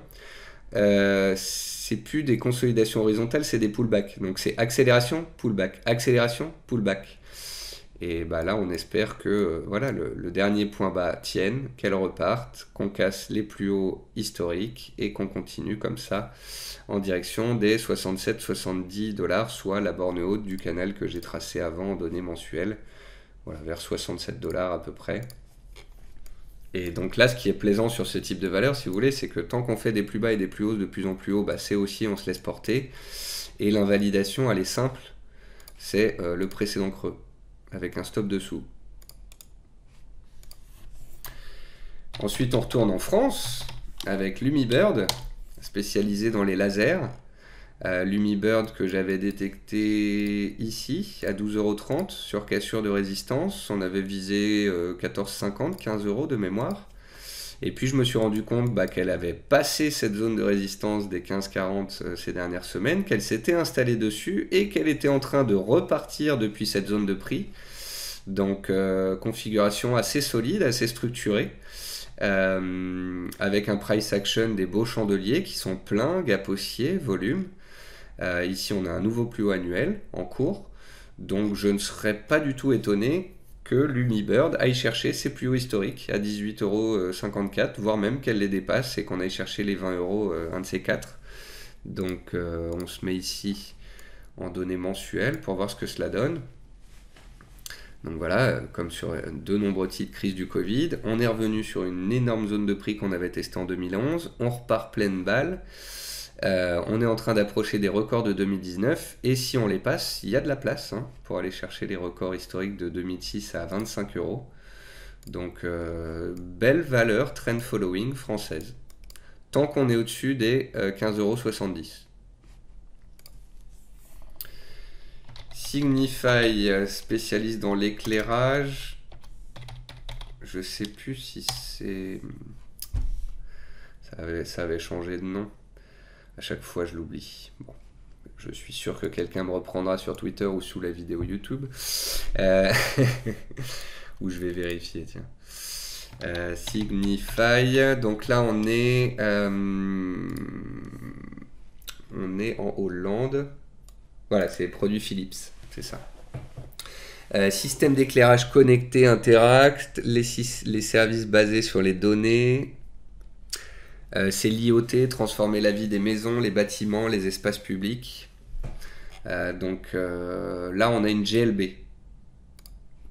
c'est plus des consolidations horizontales, c'est des pullbacks. Donc c'est accélération, pullback, accélération, pullback. Et bah là, on espère que voilà, le dernier point bas tienne, qu'elle reparte, qu'on casse les plus hauts historiques et qu'on continue comme ça en direction des 67-70 $, soit la borne haute du canal que j'ai tracé avant en données mensuelles. Voilà, vers 67 $ à peu près. Et donc là, ce qui est plaisant sur ce type de valeur, si vous voulez, c'est que tant qu'on fait des plus bas et des plus hauts de plus en plus haut, bah, c'est haussier, on se laisse porter. Et l'invalidation, elle est simple, c'est le précédent creux, avec un stop dessous. Ensuite, on retourne en France, avec Lumibird, spécialisé dans les lasers. Lumibird que j'avais détecté ici à 12,30 € sur cassure de résistance. On avait visé 14,50, 15 € de mémoire. Et puis je me suis rendu compte qu'elle avait passé cette zone de résistance des 15,40 ces dernières semaines, qu'elle s'était installée dessus et qu'elle était en train de repartir depuis cette zone de prix. Donc configuration assez solide, assez structurée. Avec un price action des beaux chandeliers qui sont pleins, gap haussier, volume. Ici, on a un nouveau plus haut annuel en cours. Donc, je ne serais pas du tout étonné que Lumibird aille chercher ses plus hauts historiques à 18,54 €, voire même qu'elle les dépasse et qu'on aille chercher les 20 €, un de ces quatre. Donc, on se met ici en données mensuelles pour voir ce que cela donne. Donc voilà, comme sur de nombreux titres crise du Covid, on est revenu sur une énorme zone de prix qu'on avait testée en 2011. On repart pleine balle. On est en train d'approcher des records de 2019 et si on les passe, il y a de la place pour aller chercher les records historiques de 2006 à 25 €. Donc belle valeur trend following française. Tant qu'on est au-dessus des 15,70 €. Signify, spécialiste dans l'éclairage. Je sais plus si c'est... Ça avait changé de nom. À chaque fois, je l'oublie. Bon, je suis sûr que quelqu'un me reprendra sur Twitter ou sous la vidéo YouTube. Où je vais vérifier, tiens. Signify. Donc là, on est en Hollande. Voilà, c'est produit Philips, c'est ça. Système d'éclairage connecté Interact, les services basés sur les données. C'est l'IoT, transformer la vie des maisons, les bâtiments, les espaces publics. Donc là, on a une GLB.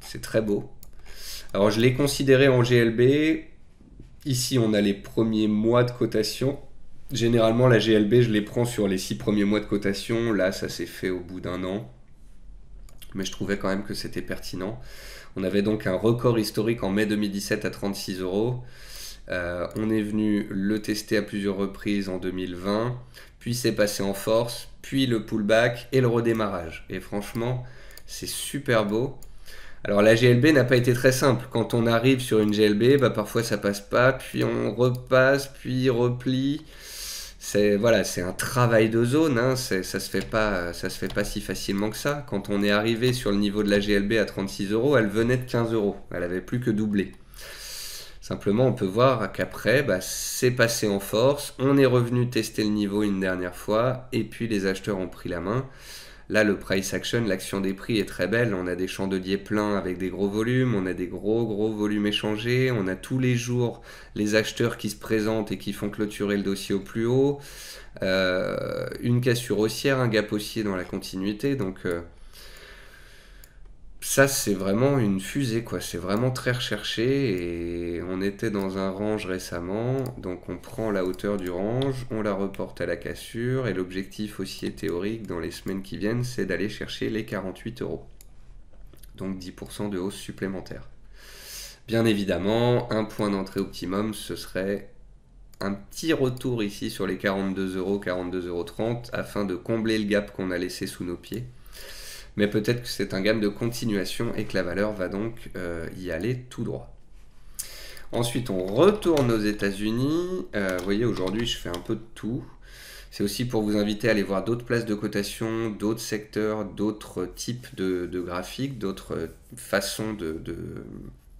C'est très beau. Alors, je l'ai considéré en GLB. Ici, on a les premiers mois de cotation. Généralement, la GLB, je les prends sur les 6 premiers mois de cotation. Là, ça s'est fait au bout d'un an. Mais je trouvais quand même que c'était pertinent. On avait donc un record historique en mai 2017 à 36 €. On est venu le tester à plusieurs reprises en 2020, puis c'est passé en force, puis le pullback et le redémarrage. Et franchement, c'est super beau. Alors la GLB n'a pas été très simple. Quand on arrive sur une GLB, parfois ça passe pas, puis on repasse, puis replie. Voilà, c'est un travail de zone, ça se fait pas si facilement que ça. Quand on est arrivé sur le niveau de la GLB à 36 €, elle venait de 15 €. Elle avait plus que doublé. Simplement, on peut voir qu'après, c'est passé en force, on est revenu tester le niveau une dernière fois, et puis les acheteurs ont pris la main. Là, le price action, l'action des prix est très belle. On a des chandeliers pleins avec des gros volumes, on a des gros volumes échangés, on a tous les jours les acheteurs qui se présentent et qui font clôturer le dossier au plus haut. Une cassure haussière, un gap haussier dans la continuité, donc... ça, c'est vraiment une fusée, quoi. C'est vraiment très recherché et on était dans un range récemment. Donc, on prend la hauteur du range, on la reporte à la cassure et l'objectif haussier théorique dans les semaines qui viennent, c'est d'aller chercher les 48 €. Donc, 10% de hausse supplémentaire. Bien évidemment, un point d'entrée optimum, ce serait un petit retour ici sur les 42 €, 42,30 € afin de combler le gap qu'on a laissé sous nos pieds. Mais peut-être que c'est un gamme de continuation et que la valeur va donc y aller tout droit. Ensuite, on retourne aux États-Unis. Vous voyez, aujourd'hui, je fais un peu de tout. C'est aussi pour vous inviter à aller voir d'autres places de cotation, d'autres secteurs, d'autres types de graphiques, d'autres façons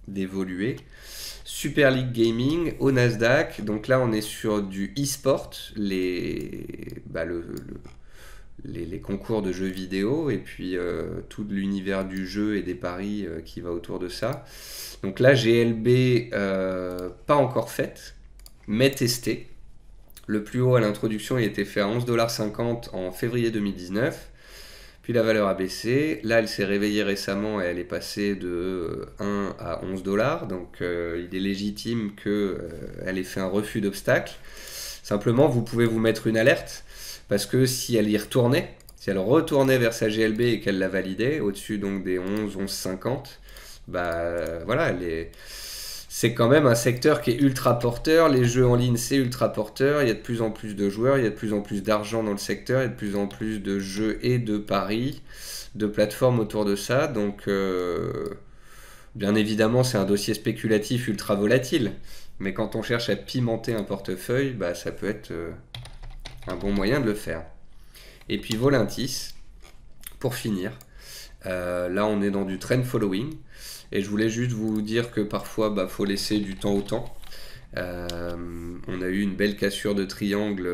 d'évoluer. Super League Gaming au Nasdaq. Donc là, on est sur du e-sport, les concours de jeux vidéo et puis tout l'univers du jeu et des paris qui va autour de ça. Donc là, GLB, pas encore faite, mais testée. Le plus haut à l'introduction, il était fait à 11,50 $ en février 2019. Puis la valeur a baissé. Là, elle s'est réveillée récemment et elle est passée de 1 à 11 $. Donc, il est légitime qu'elle ait fait un refus d'obstacle. Simplement, vous pouvez vous mettre une alerte parce que si elle y retournait, si elle retournait vers sa GLB et qu'elle la validait, au-dessus donc des 11,50, bah voilà, c'est quand même un secteur qui est ultra porteur. Les jeux en ligne, c'est ultra porteur. Il y a de plus en plus de joueurs, il y a de plus en plus d'argent dans le secteur, il y a de plus en plus de jeux et de paris, de plateformes autour de ça. Donc, bien évidemment, c'est un dossier spéculatif ultra volatile. Mais quand on cherche à pimenter un portefeuille, bah, ça peut être un bon moyen de le faire. Et puis Volantis, pour finir. Là, on est dans du trend following. Et je voulais juste vous dire que parfois, faut laisser du temps au temps. On a eu une belle cassure de triangle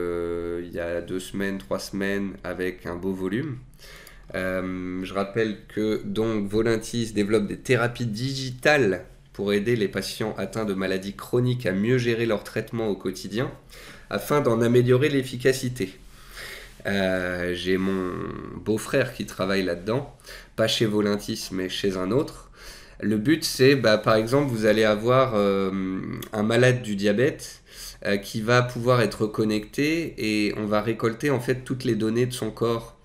il y a 2 semaines, 3 semaines, avec un beau volume. Je rappelle que donc Volantis développe des thérapies digitales pour aider les patients atteints de maladies chroniques à mieux gérer leur traitement au quotidien, afin d'en améliorer l'efficacité. J'ai mon beau-frère qui travaille là-dedans, pas chez Volantis mais chez un autre. Le but c'est, par exemple, vous allez avoir un malade du diabète qui va pouvoir être connecté et on va récolter en fait toutes les données de son corps.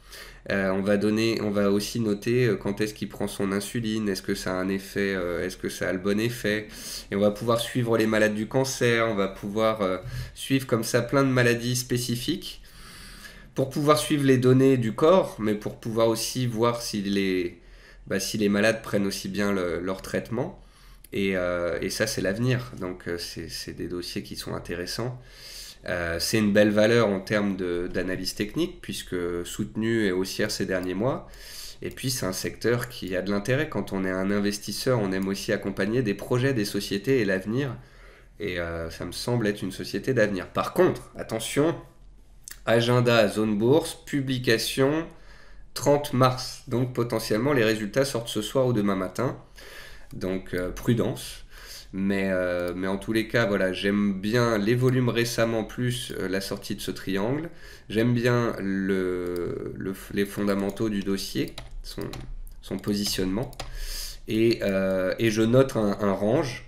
On va aussi noter quand est-ce qu'il prend son insuline, est-ce que ça a un effet, est-ce que ça a le bon effet. Et on va pouvoir suivre les malades du cancer, on va pouvoir suivre comme ça plein de maladies spécifiques pour pouvoir suivre les données du corps, mais pour pouvoir aussi voir si les malades prennent aussi bien leur traitement. Et ça, c'est l'avenir. Donc, c'est des dossiers qui sont intéressants. C'est une belle valeur en termes d'analyse technique, puisque soutenu et haussière ces derniers mois. Et puis, c'est un secteur qui a de l'intérêt. Quand on est un investisseur, on aime aussi accompagner des projets, des sociétés et l'avenir. Et ça me semble être une société d'avenir. Par contre, attention, agenda zone bourse, publication 30 mars. Donc, potentiellement, les résultats sortent ce soir ou demain matin. Donc, prudence. Mais en tous les cas, voilà, j'aime bien les volumes récemment plus la sortie de ce triangle. J'aime bien les fondamentaux du dossier, son positionnement. Et je note un range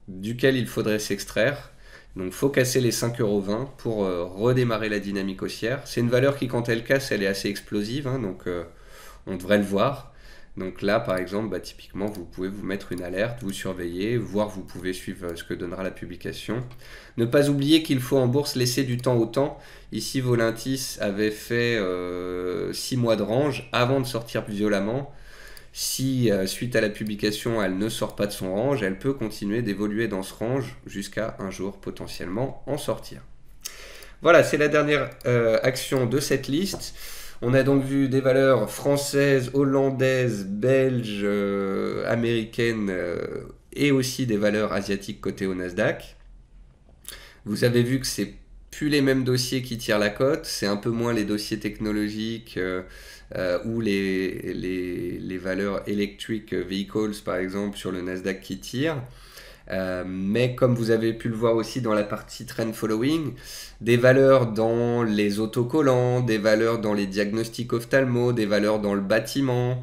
duquel il faudrait s'extraire. Donc, il faut casser les 5,20 € pour redémarrer la dynamique haussière. C'est une valeur qui, quand elle casse, elle est assez explosive. Donc, on devrait le voir. Donc là, par exemple, typiquement, vous pouvez vous mettre une alerte, vous surveiller, voir, vous pouvez suivre ce que donnera la publication. Ne pas oublier qu'il faut en bourse laisser du temps au temps. Ici, Volantis avait fait 6 mois de range avant de sortir violemment. Si, suite à la publication, elle ne sort pas de son range, elle peut continuer d'évoluer dans ce range jusqu'à un jour potentiellement en sortir. Voilà, c'est la dernière action de cette liste. On a donc vu des valeurs françaises, hollandaises, belges, américaines et aussi des valeurs asiatiques cotées au Nasdaq. Vous avez vu que c'est plus les mêmes dossiers qui tirent la cote, c'est un peu moins les dossiers technologiques ou les valeurs electric vehicles par exemple sur le Nasdaq qui tirent. Mais comme vous avez pu le voir aussi dans la partie trend following, des valeurs dans les autocollants, des valeurs dans les diagnostics ophtalmo, des valeurs dans le bâtiment,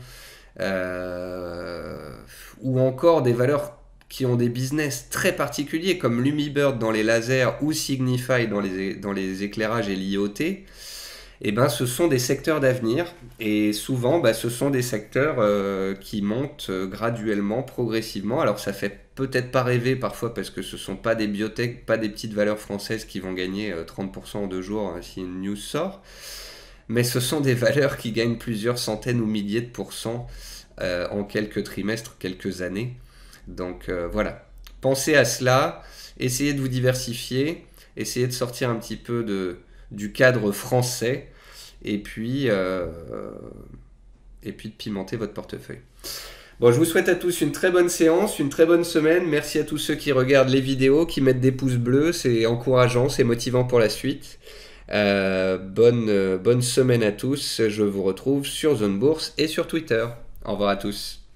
ou encore des valeurs qui ont des business très particuliers comme Lumibird dans les lasers ou Signify dans les éclairages et l'IoT. Ce sont des secteurs d'avenir et souvent ce sont des secteurs qui montent graduellement, progressivement. Alors ça fait peut-être pas rêver parfois parce que ce ne sont pas des biotech, pas des petites valeurs françaises qui vont gagner 30% en 2 jours si une news sort, mais ce sont des valeurs qui gagnent plusieurs centaines ou milliers de pourcents en quelques trimestres, quelques années. Donc voilà, pensez à cela, essayez de vous diversifier, essayez de sortir un petit peu du cadre français et puis de pimenter votre portefeuille. Bon, je vous souhaite à tous une très bonne séance, une très bonne semaine. Merci à tous ceux qui regardent les vidéos, qui mettent des pouces bleus. C'est encourageant, c'est motivant pour la suite. Bonne semaine à tous. Je vous retrouve sur Zone Bourse et sur Twitter. Au revoir à tous.